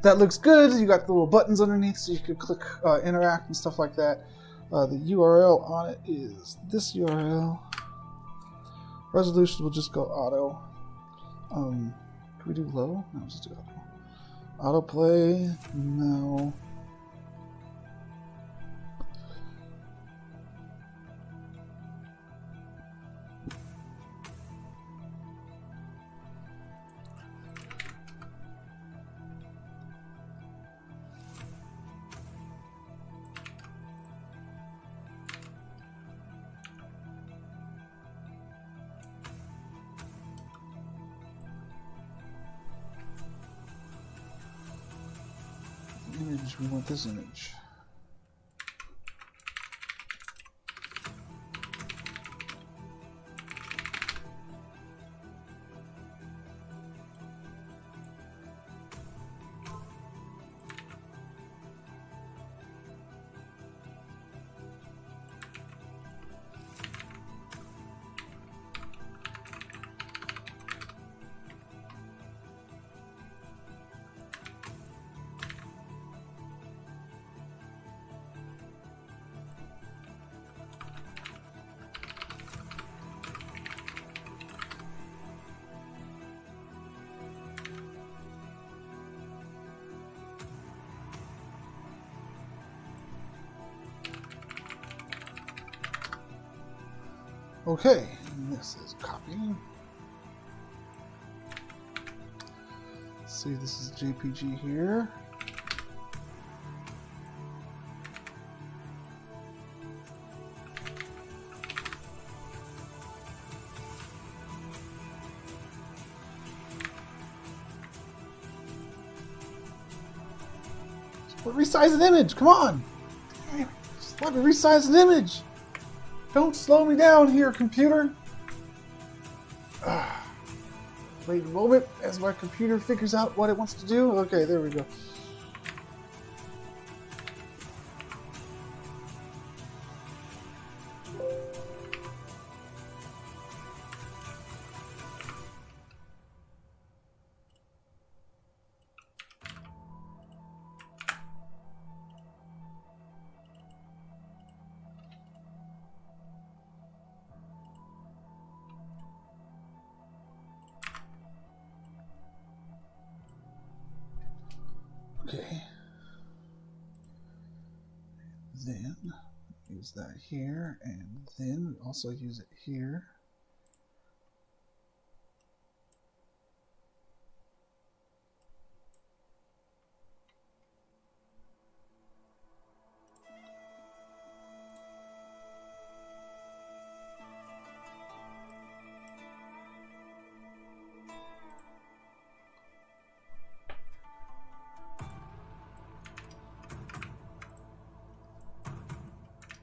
That looks good. You got the little buttons underneath, so you could click interact and stuff like that. The URL on it is this URL. Resolution will just go auto. Can we do low? No, let's just do auto. Autoplay? No. Image, we want this image. Okay, and this is copying. Let's see, this is JPG here. Resize an image, come on! Just let me resize an image! Don't slow me down here, computer! Wait a moment as my computer figures out what it wants to do. Okay, there we go. Okay. Then use that here, and then also use it here.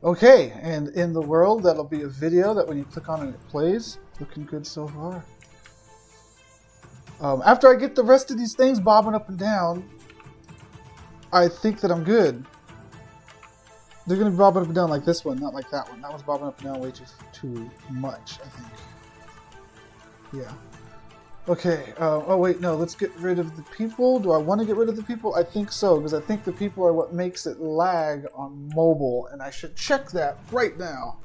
Okay, and in the world, that'll be a video that when you click on it, it plays. Looking good so far. After I get the rest of these things bobbing up and down, I think that I'm good. They're going to be bobbing up and down like this one, not like that one. That one's bobbing up and down way too much, I think. Yeah. Okay, oh wait, no, let's get rid of the people. Do I want to get rid of the people? I think so, because I think the people are what makes it lag on mobile, and I should check that right now.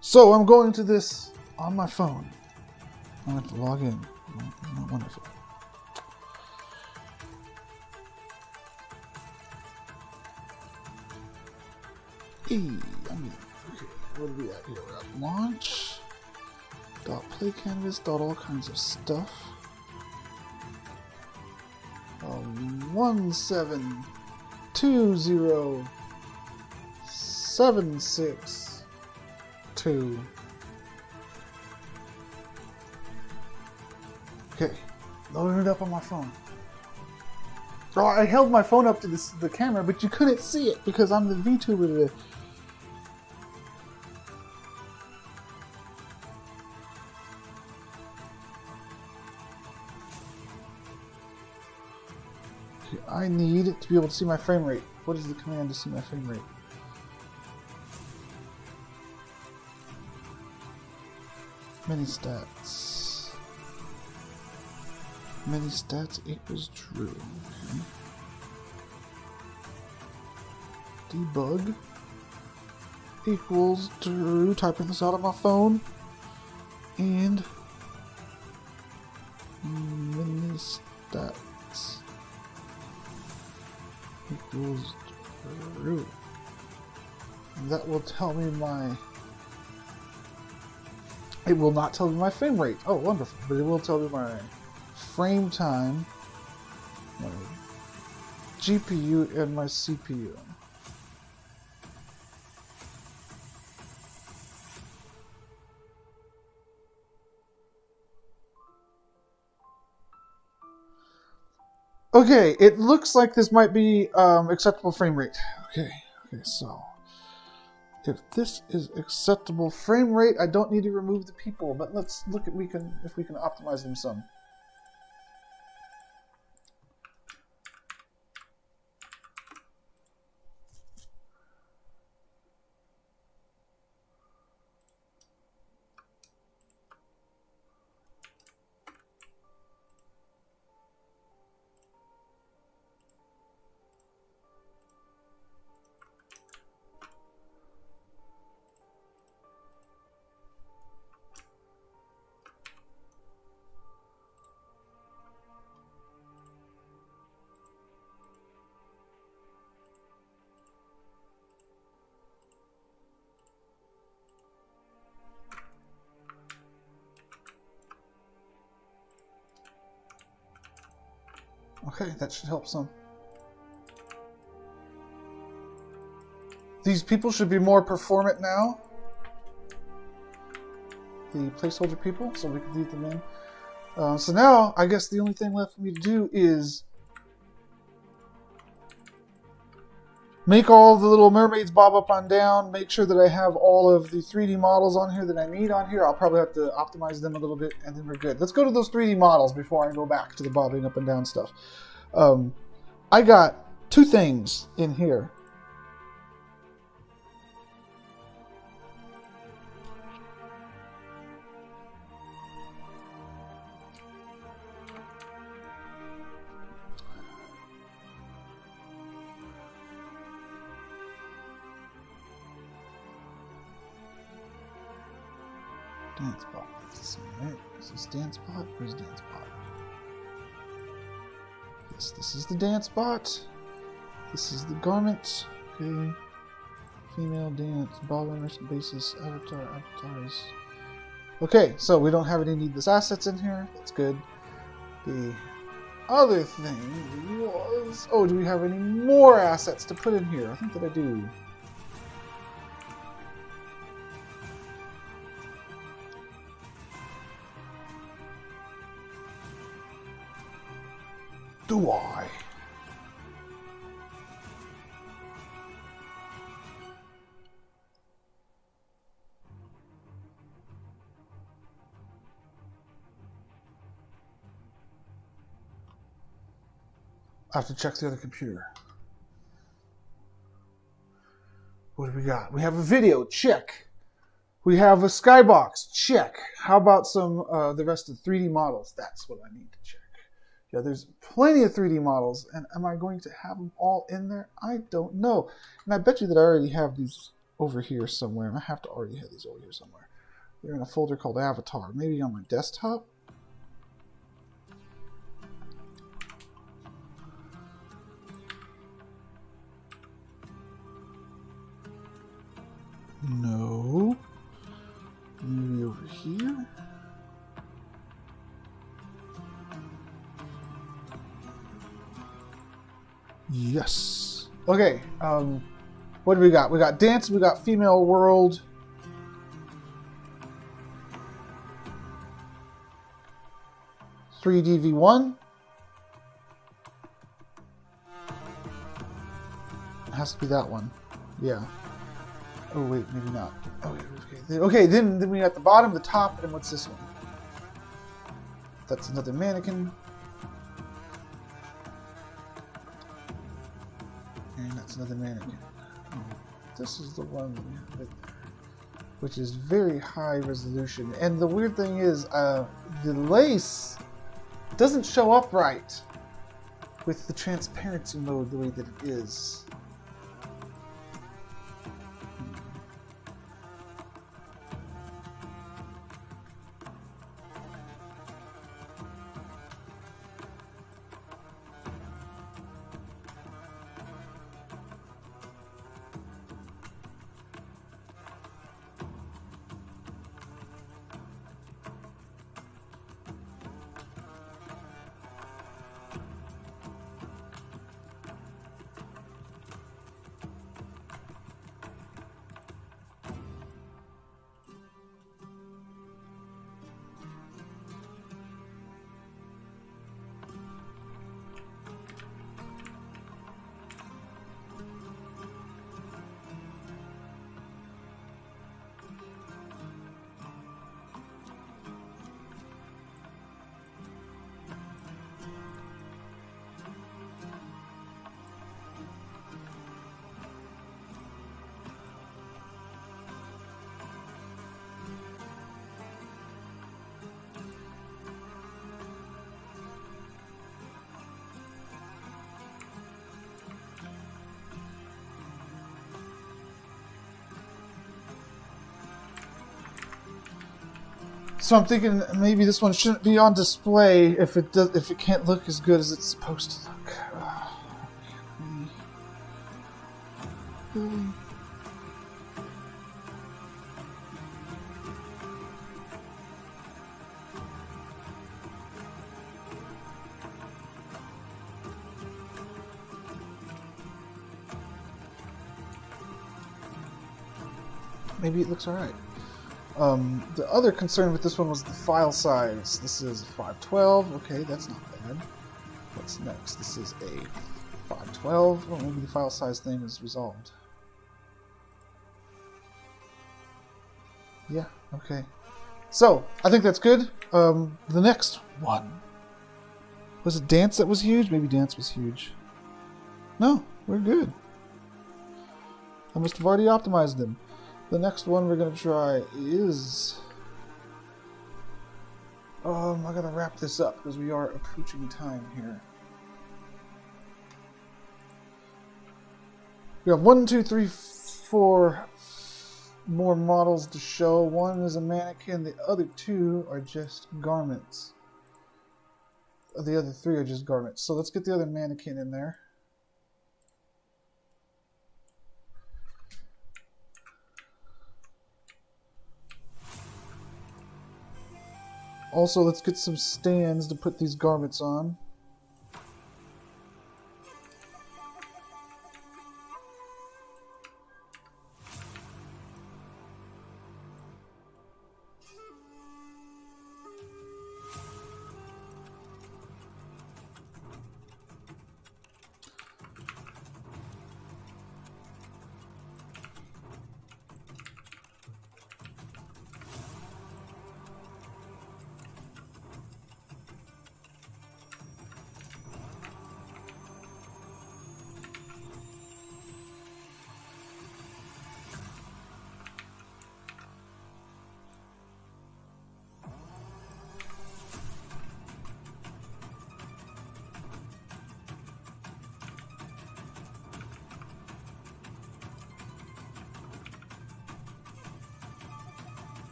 So I'm going to this on my phone. I have to log in. Oh, wonderful. Okay, what are we at here? We're at launch. Play canvas. All kinds of stuff. 1720762. Okay, loading it up on my phone. Oh, I held my phone up to the camera, but you couldn't see it because I'm the VTuber today. I need to be able to see my frame rate. What is the command to see my frame rate? Many stats. Many stats equals true. Okay. Debug equals true. Typing this out on my phone. And many stats equals true. That will tell me my... It will not tell me my frame rate. Oh, wonderful. But it will tell me my frame time, my GPU, and my CPU. Okay, it looks like this might be acceptable frame rate. Okay, so if this is acceptable frame rate, I don't need to remove the people, but let's look at if we can optimize them some. Okay, that should help some. These people should be more performant now. The placeholder people, so we can leave them in. So now, I guess the only thing left for me to do is make all the little mermaids bob up on down, make sure that I have all of the 3D models on here that I need on here. I'll probably have to optimize them a little bit, and then we're good. Let's go to those 3D models before I go back to the bobbing up and down stuff. I got two things in here. Dance bot. This one, right? Is this dance bot? Where's dance bot? Yes, this is the dance bot. This is the garment. Okay. Female dance, ballroom basis, avatars. Okay, so we don't have any needless assets in here. That's good. The other thing was... Oh, do we have any more assets to put in here? I think that I do. Do I? I have to check the other computer. What do we got? We have a video. Check. We have a skybox. Check. How about some the rest of the 3D models? That's what I need to check. Yeah, there's plenty of 3D models, and am I going to have them all in there? I don't know. And I bet you that I already have these over here somewhere. I have to already have these over here somewhere. They're in a folder called Avatar. Maybe on my desktop? No. Maybe over here? Yes. Okay. What do we got? We got dance. We got female world. (3DV1). It has to be that one. Yeah. Oh wait, maybe not. Oh, okay. Okay. Then we got the bottom, the top, and what's this one? That's another mannequin. And that's another mannequin. Oh, this is the one which is very high resolution. And the weird thing is, the lace doesn't show up right with the transparency mode the way that it is. So I'm thinking maybe this one shouldn't be on display if it can't look as good as it's supposed to look. Really? maybe it looks alright. The other concern with this one was the file size. This is 512. Okay, that's not bad. What's next? This is a 512. Well, maybe the file size thing is resolved. Yeah, okay. So, I think that's good. The next one. Was it dance that was huge? Maybe dance was huge. No, we're good. I must have already optimized them. The next one we're going to try is... I gotta wrap this up because we are approaching time here. We have 1, 2, 3, 4 more models to show. One is a mannequin, the other 2 are just garments. The other 3 are just garments. So let's get the other mannequin in there. Also, let's get some stands to put these garments on.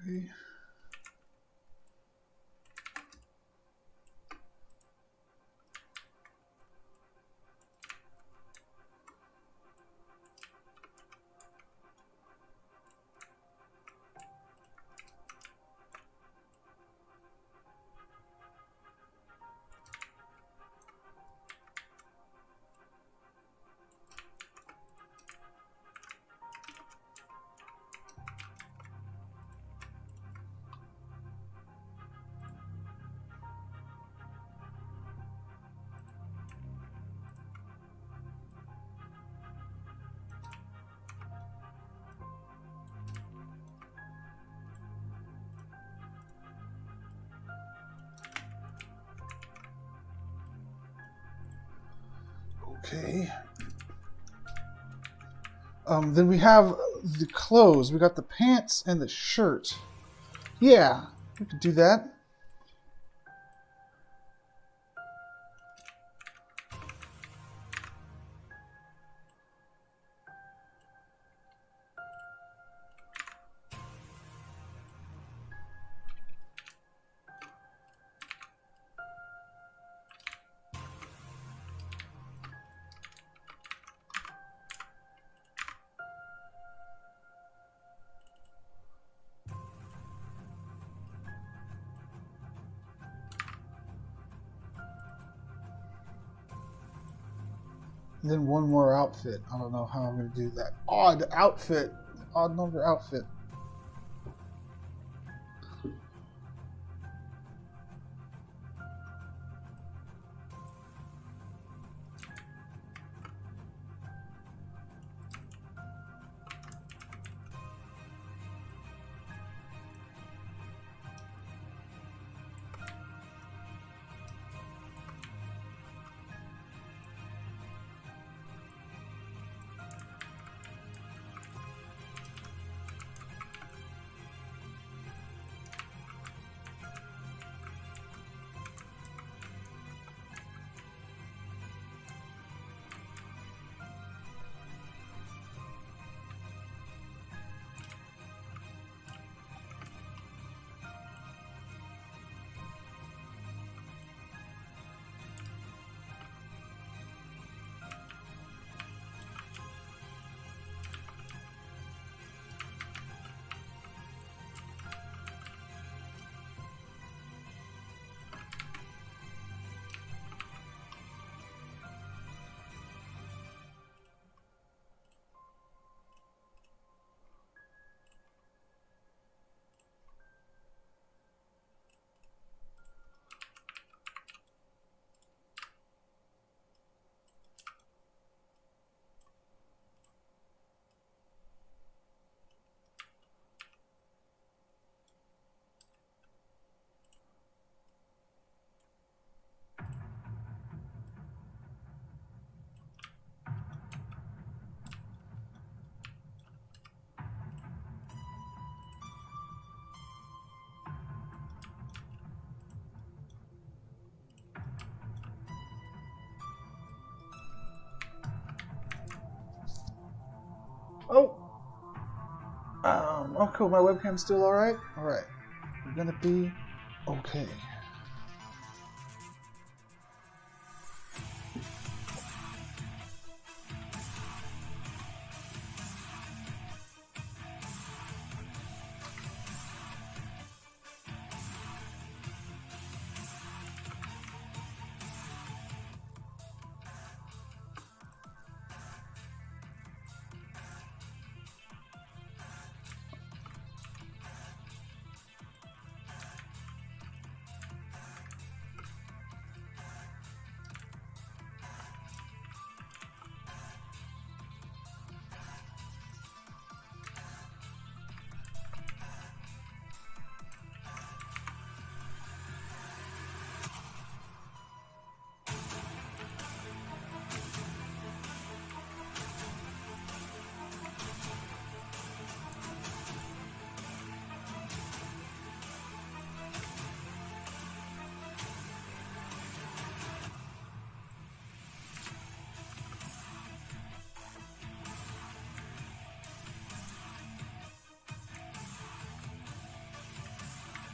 Okay. Okay. Then we have the clothes. We got the pants and the shirt. Yeah, we could do that. And then one more outfit. I don't know how I'm going to do that. Odd outfit. Odd number outfit. Oh! Oh, cool. My webcam's still alright? Alright. We're gonna be okay.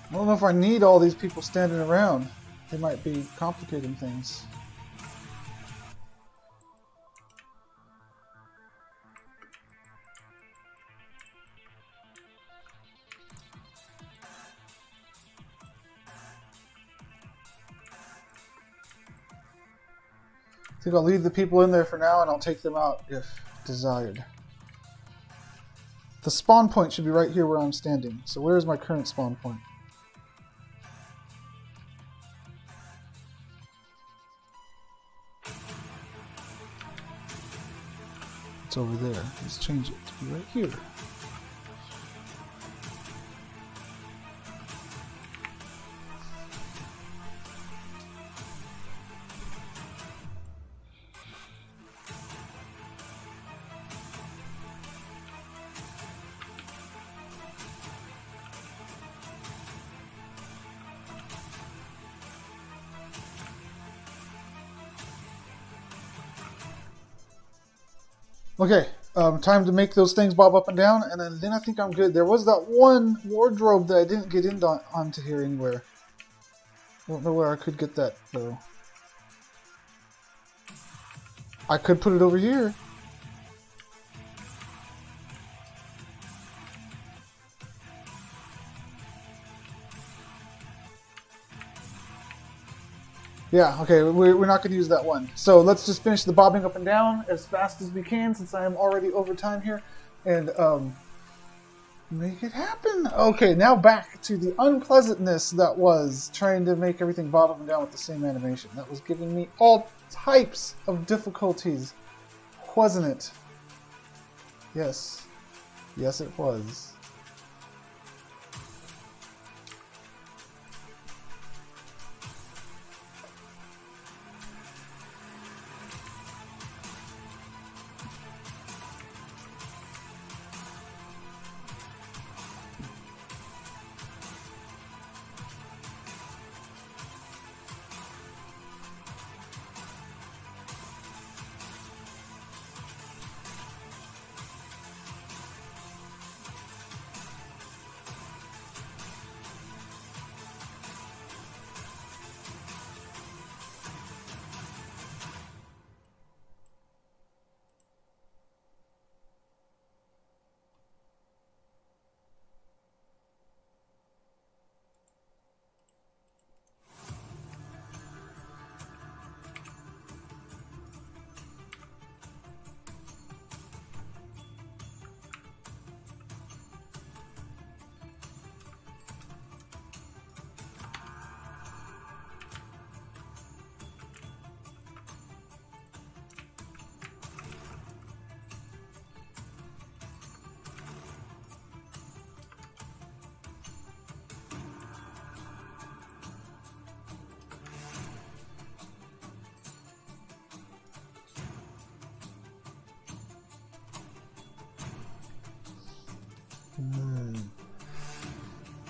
I don't know if I need all these people standing around. They might be complicating things. I think I'll leave the people in there for now and I'll take them out if desired. The spawn point should be right here where I'm standing. So where is my current spawn point? It's over there. Let's change it to be right here. Okay, time to make those things bob up and down, and then I think I'm good. There was that one wardrobe that I didn't get onto here anywhere. I don't know where I could get that, though. I could put it over here. Yeah, okay, we're not going to use that one. So let's just finish the bobbing up and down as fast as we can, since I am already over time here, and make it happen. Okay, now back to the unpleasantness that was trying to make everything bob up and down with the same animation. That was giving me all types of difficulties, wasn't it? Yes. Yes, it was.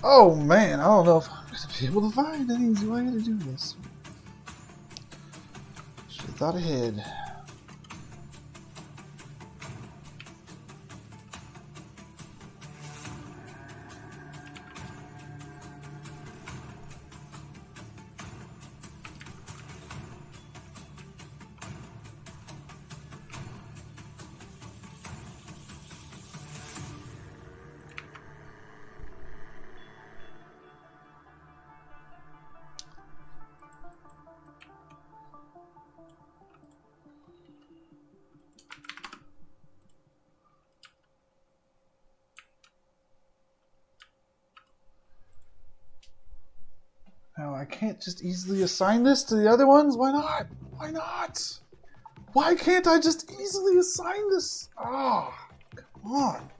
Oh man, I don't know if I'm going to be able to find an easy way to do this. Should have thought ahead. I can't just easily assign this to the other ones? Why not? Why not? Why can't I just easily assign this? Ah, come on.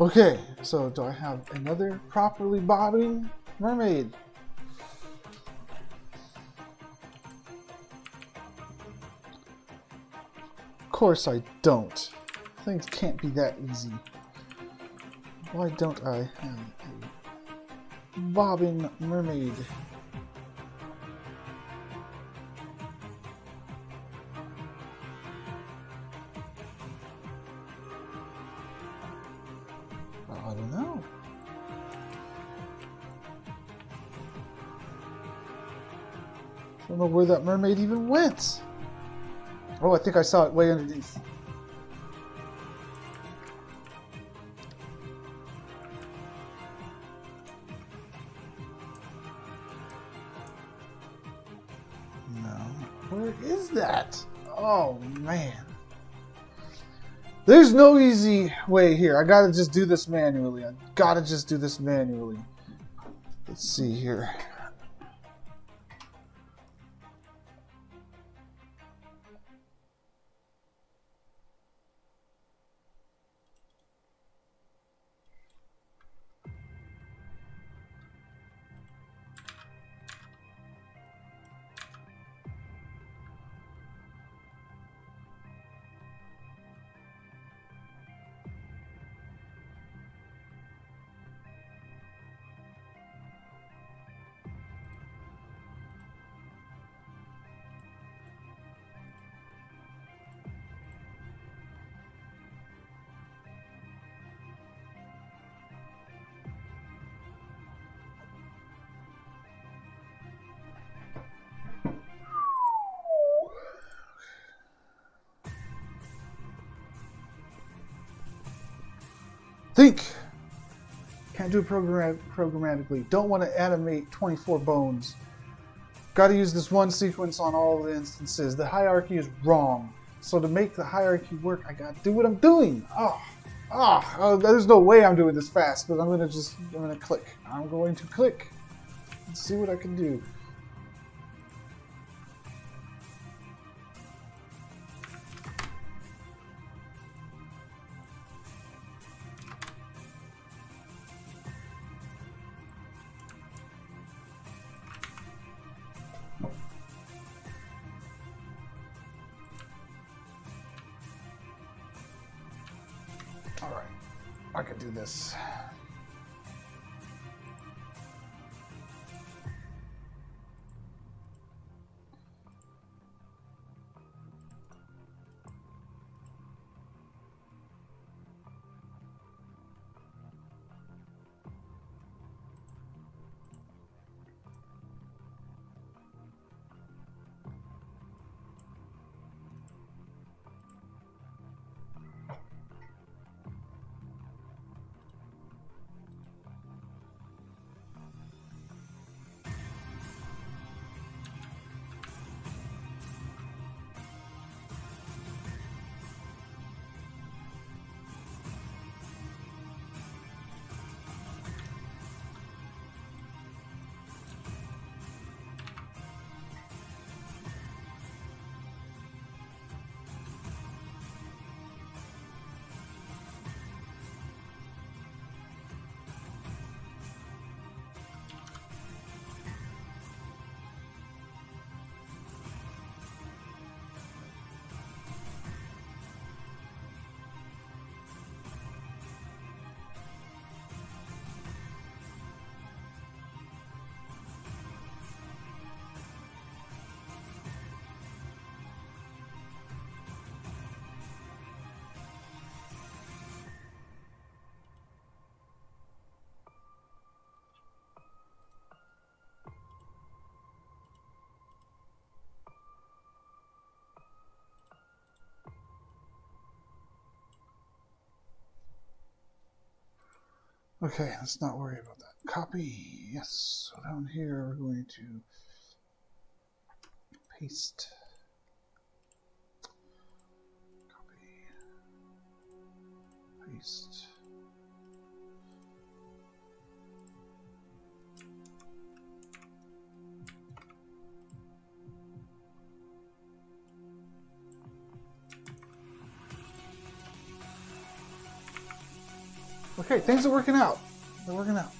Okay, so do I have another properly bobbing mermaid? Of course I don't. Things can't be that easy. Why don't I have a bobbing mermaid? I don't know. I don't know where that mermaid even went. Oh, I think I saw it way underneath. No. Where is that? Oh, man. There's no easy way here. I gotta just do this manually. Let's see here. Think! Can't do it programmatically. Don't want to animate 24 bones. Got to use this one sequence on all the instances. The hierarchy is wrong. So to make the hierarchy work, I got to do what I'm doing. There's no way I'm doing this fast, but I'm going to click. I'm going to click. Let's see what I can do. Alright, I can do this. Okay, let's not worry about that. Copy. Yes. So down here, we're going to paste. Copy. Paste. Okay, things are working out. They're working out.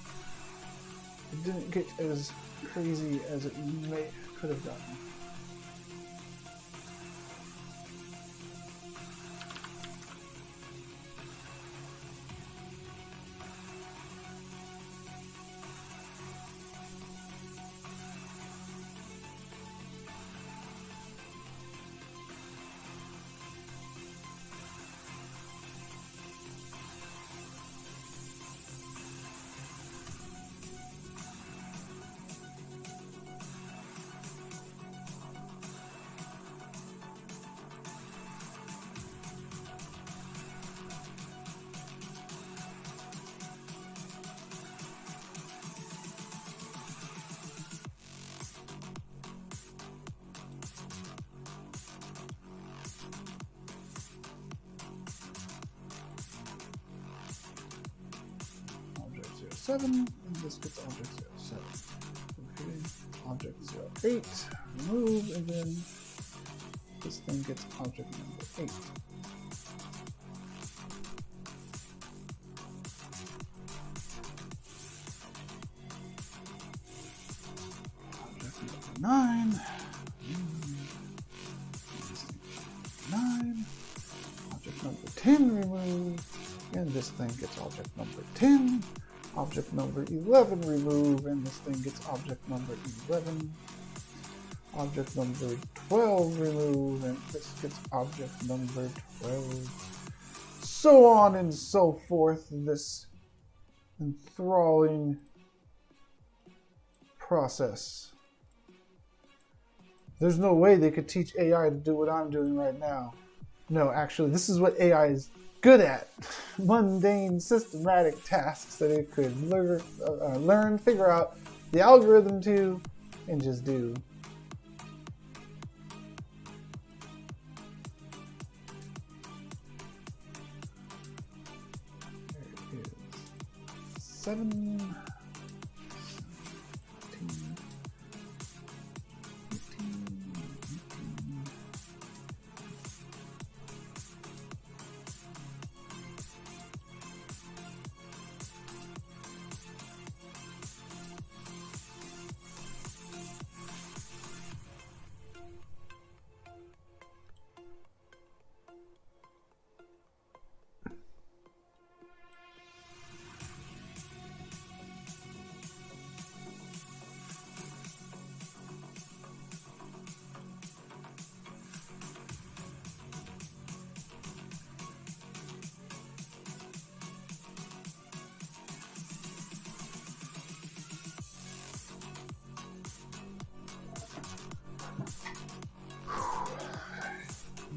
It didn't get as crazy as it could have gotten. Object 07, and this gets object 07. Okay, object 08, remove, and then this thing gets object number 8. Object number 9. 9. Object number 10 removed. And this thing gets object number 10. Object number 11 remove, and this thing gets object number 11. Object number 12 remove, and this gets object number 12. So on and so forth, this enthralling process. There's no way they could teach AI to do what I'm doing right now. No, actually, this is what AI is good at. Mundane, systematic tasks that it could learn, figure out the algorithm to, and just do. There it is. 7. 18. 18.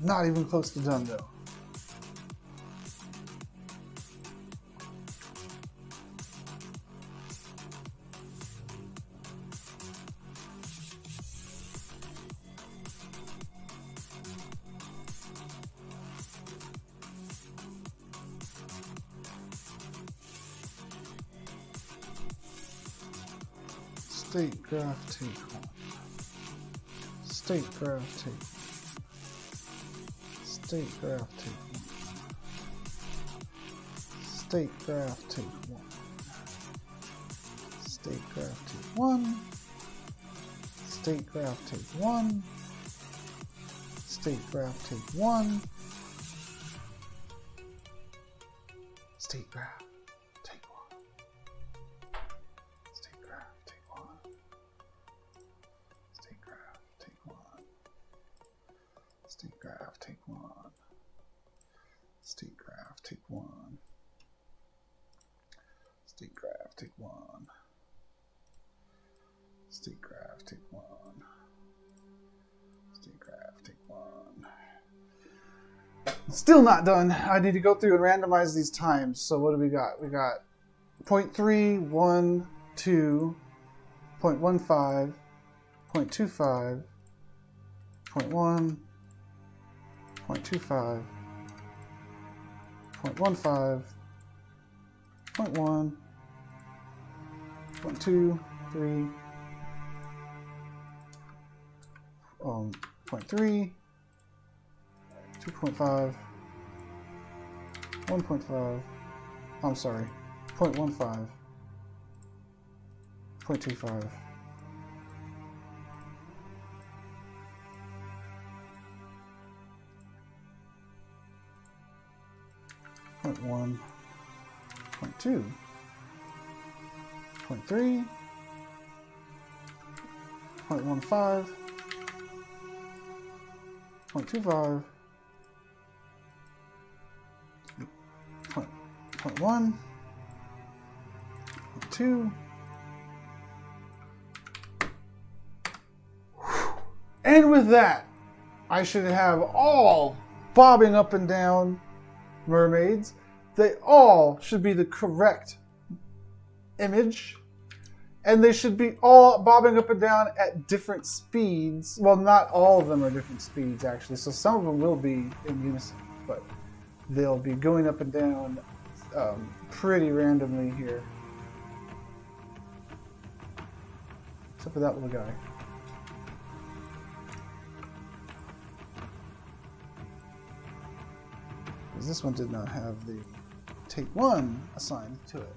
Not even close to done though. State graph take 1. State graph take 1. State graph take 1. State graph take 1. State graph take 1. State graph take 1. State graph take 1. State graph take 1. State graph take 1. State graph take 1. State graph take 1. State graph take 1. State graph take 1. State graph take 1. State graph take 1. Still not done. I need to go through and randomize these times. So what do we got? We got 0.3, 1, 2, 0.15, 0.25, 0.1, 0.25, 0.15, 0.1, 0.2, 3, 0.3, 2.5, 1.5, I'm sorry, 0.15, 0.25. 0.1, 0.2, 0.3, 0.15, 0.25, 0.1, 0.2, and with that, I should have all bobbing up and down mermaids. They all should be the correct image, and they should be all bobbing up and down at different speeds. Well, not all of them are different speeds, actually, so some of them will be in unison, but they'll be going up and down pretty randomly here. Except for that little guy. Because this one did not have the take one assigned to it.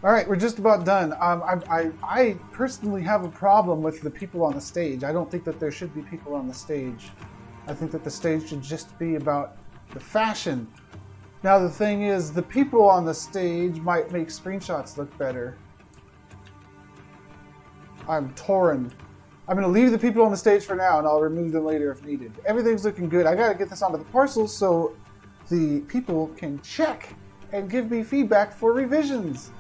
All right, we're just about done. I personally have a problem with the people on the stage. I don't think that there should be people on the stage. I think that the stage should just be about the fashion. Now the thing is, the people on the stage might make screenshots look better. I'm torn. I'm going to leave the people on the stage for now, and I'll remove them later if needed. Everything's looking good. I got to get this onto the parcel so the people can check and give me feedback for revisions.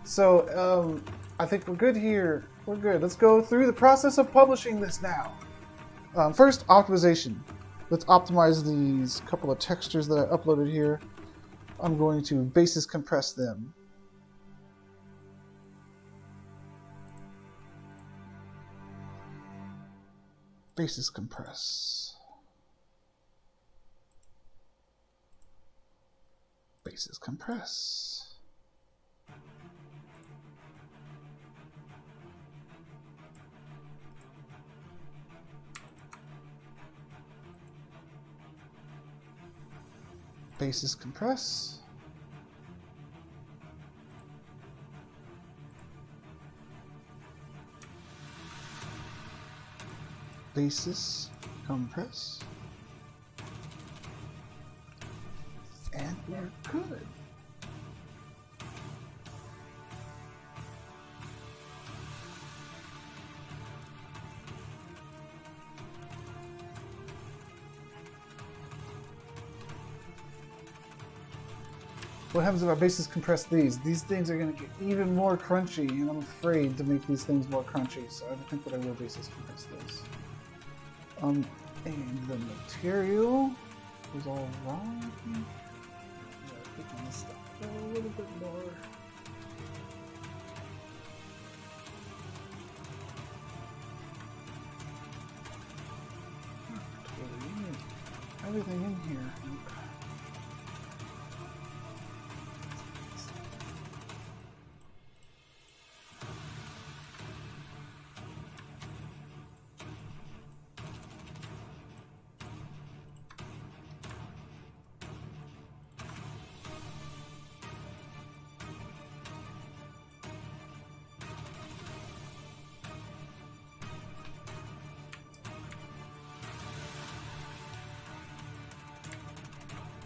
So, I think we're good here. We're good. Let's go through the process of publishing this now. First, optimization. Let's optimize these couple of textures that I uploaded here. I'm going to basis compress them. Basis compress. Basis compress. Basis compress. Basis compress. And we're good. What happens if I basis compress these? These things are going to get even more crunchy, and I'm afraid to make these things more crunchy, so I think that I will basis compress those. And the material was all wrong. I'm going to click on this stuff a little bit more. Everything in here.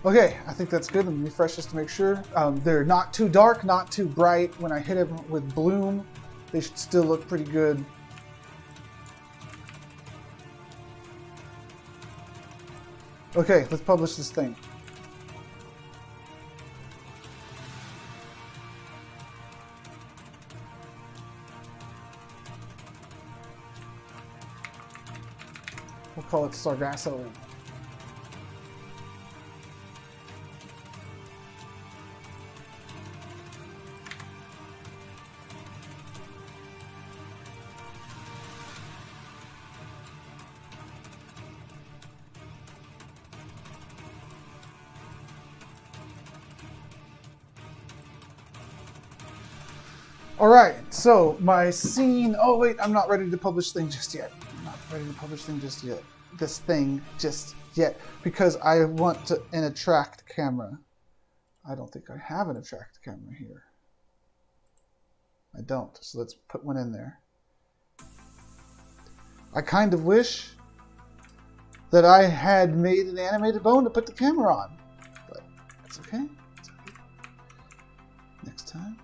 Okay, I think that's good. Let me refresh just to make sure. They're not too dark, not too bright. When I hit them with bloom, they should still look pretty good. Okay, let's publish this thing. We'll call it Sargasso. Alright, so my scene... Oh wait, I'm not ready to publish things just yet. I'm not ready to publish things just yet. This thing just yet. Because I want an attract camera. I don't think I have an attract camera here. I don't, so let's put one in there. I kind of wish that I had made an animated bone to put the camera on. But it's okay. It's okay. Next time.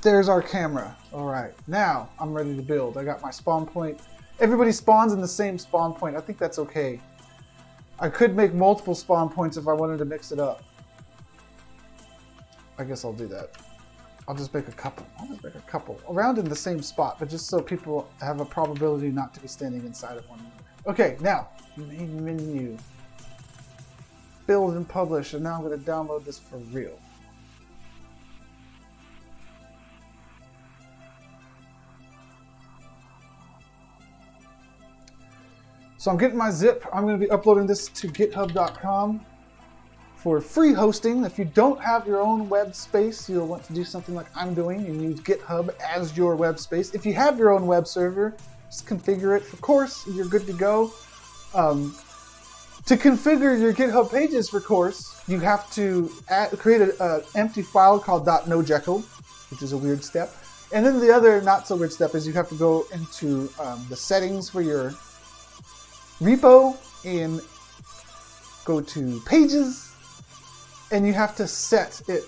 There's our camera. All right, now I'm ready to build. I got my spawn point. Everybody spawns in the same spawn point. I think that's okay. I could make multiple spawn points if I wanted to mix it up. I guess I'll do that. I'll just make a couple. I'll just make a couple around in the same spot, but just so people have a probability not to be standing inside of one another. Okay, now main menu, build and publish, and now I'm going to download this for real. So I'm getting my zip. I'm going to be uploading this to github.com for free hosting. If you don't have your own web space, you'll want to do something like I'm doing and use GitHub as your web space. If you have your own web server, just configure it. Of course, you're good to go. To configure your GitHub pages for course, you have to create an empty file called .nojekyll, which is a weird step. And then the other not so weird step is you have to go into the settings for your repo and go to pages, and you have to set it.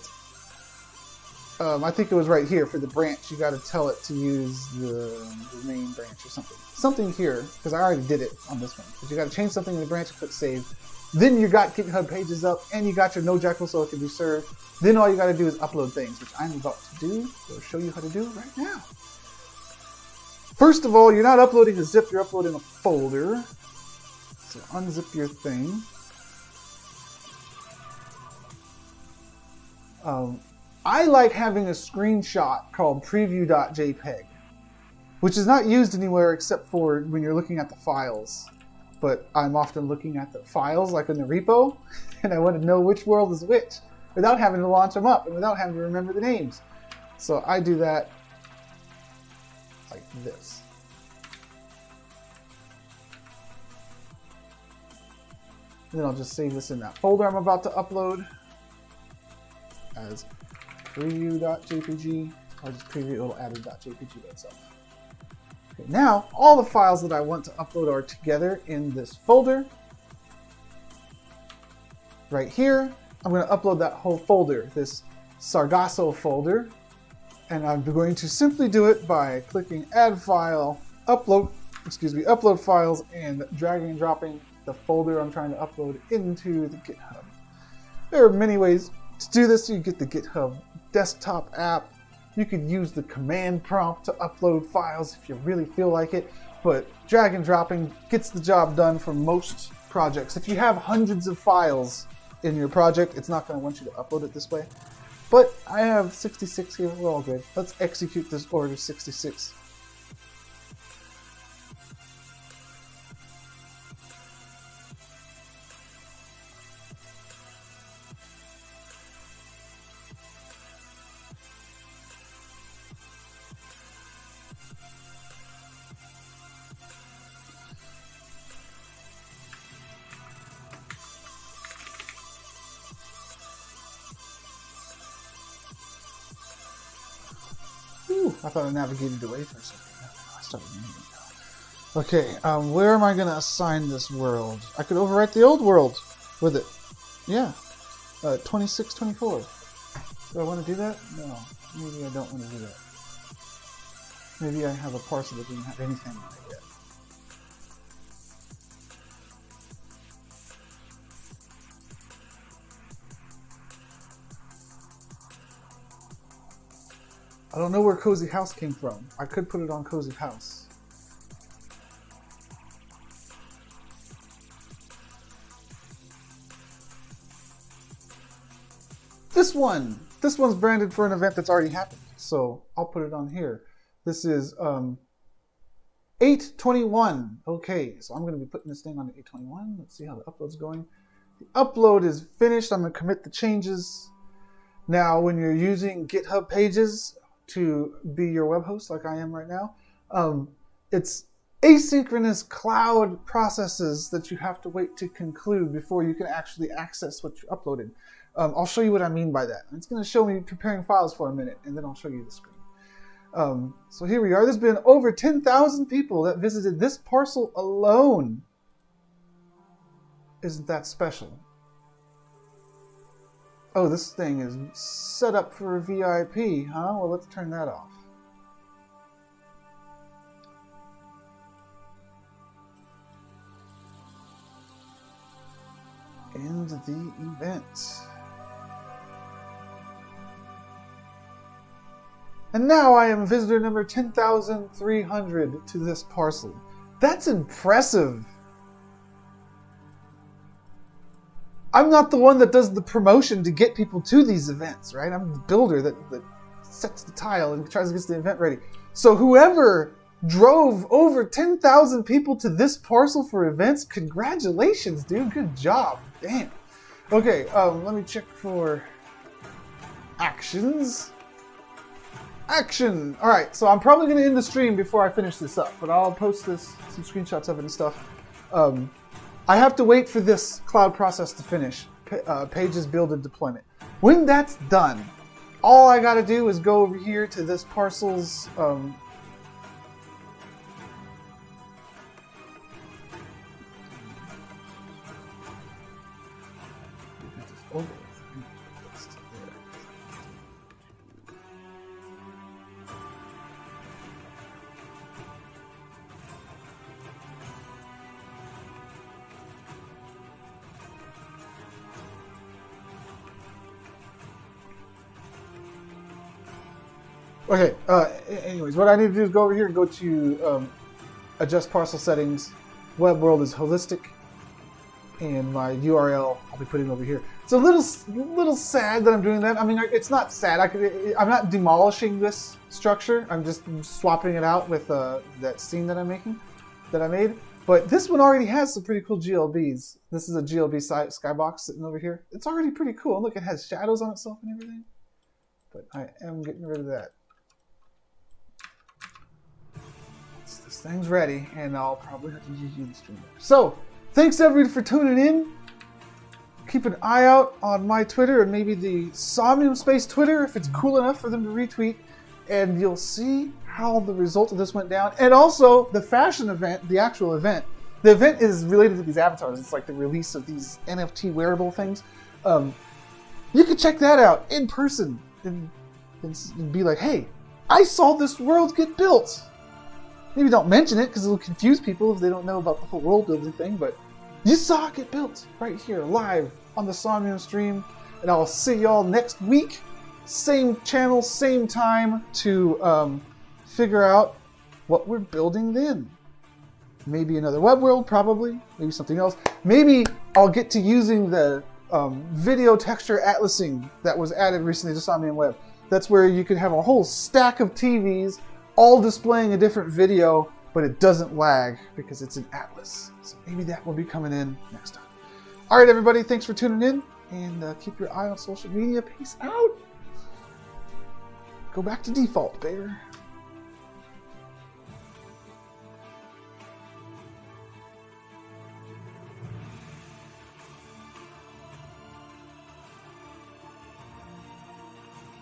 I think it was right here for the branch. You got to tell it to use the main branch or something. Something here, because I already did it on this one. But you got to change something in the branch, click save. Then you got GitHub pages up, and you got your NoJekyll so it can be served. Then all you got to do is upload things, which I'm about to do. I'll show you how to do it right now. First of all, you're not uploading a zip, you're uploading a folder. So unzip your thing. I like having a screenshot called preview.jpg, which is not used anywhere except for when you're looking at the files. But I'm often looking at the files, like in the repo, and I want to know which world is which, without having to launch them up and without having to remember the names. So I do that like this. And then I'll just save this in that folder I'm about to upload as preview.jpg. I'll just preview, it'll add a .jpg by itself. Okay, now, all the files that I want to upload are together in this folder. Right here, I'm going to upload that whole folder, this Sargasso folder. And I'm going to simply do it by clicking Add File, Upload Files, and dragging and dropping the folder I'm trying to upload into the GitHub. There are many ways to do this. You get the GitHub desktop app. You could use the command prompt to upload files if you really feel like it, but drag and dropping gets the job done for most projects. If you have hundreds of files in your project, it's not going to want you to upload it this way. But I have 66 here, we're all good. Let's execute this order 66. I thought I navigated away for a second. I started moving. Okay, where am I going to assign this world? I could overwrite the old world with it. Yeah, 26, 24. Do I want to do that? No, maybe I don't want to do that. Maybe I have a parcel that didn't have anything on it yet. I don't know where Cozy House came from. I could put it on Cozy House. This one's branded for an event that's already happened, so I'll put it on here. This is 8/21. Okay, so I'm going to be putting this thing on 8/21. Let's see how the upload's going. The upload is finished. I'm going to commit the changes. Now, when you're using GitHub Pages to be your web host, like I am right now, it's asynchronous cloud processes that you have to wait to conclude before you can actually access what you uploaded. I'll show you what I mean by that. It's going to show me preparing files for a minute, and then I'll show you the screen. So here we are. There's been over 10,000 people that visited this parcel alone. Isn't that special? Oh, this thing is set up for a VIP, huh? Well, let's turn that off. End the event. And now I am visitor number 10,300 to this parcel. That's impressive. I'm not the one that does the promotion to get people to these events, right? I'm the builder that sets the tile and tries to get the event ready. So whoever drove over 10,000 people to this parcel for events, congratulations, dude. Good job. Damn. Okay, let me check for actions. Action! Alright, so I'm probably going to end the stream before I finish this up, but I'll post some screenshots of it and stuff. I have to wait for this cloud process to finish. Pages, build, and deployment. When that's done, all I got to do is go over here to this parcel's Okay, anyways, what I need to do is go over here and go to adjust parcel settings. Web world is holistic, and my URL I'll be putting over here. It's a little sad that I'm doing that. I mean, it's not sad. I'm not demolishing this structure. I'm just swapping it out with that scene that I made. But this one already has some pretty cool GLBs. This is a GLB skybox sitting over here. It's already pretty cool. Look, it has shadows on itself and everything. But I am getting rid of that. This thing's ready, and I'll probably have to use the stream. So, thanks everybody for tuning in. Keep an eye out on my Twitter and maybe the Somnium Space Twitter if it's cool enough for them to retweet, and you'll see how the result of this went down. And also, the fashion event, the actual event. The event is related to these avatars. It's like the release of these NFT wearable things. You can check that out in person and be like, hey, I saw this world get built. Maybe don't mention it because it'll confuse people if they don't know about the whole world building thing, but you saw it get built right here live on the Somnium stream, and I'll see y'all next week. Same channel, same time to figure out what we're building then. Maybe another web world, probably. Maybe something else. Maybe I'll get to using the video texture atlasing that was added recently to Somnium Web. That's where you could have a whole stack of TVs all displaying a different video, but it doesn't lag because it's an atlas. So maybe that will be coming in next time. All right, everybody, thanks for tuning in, and keep your eye on social media. Peace out. Go back to default, Bear.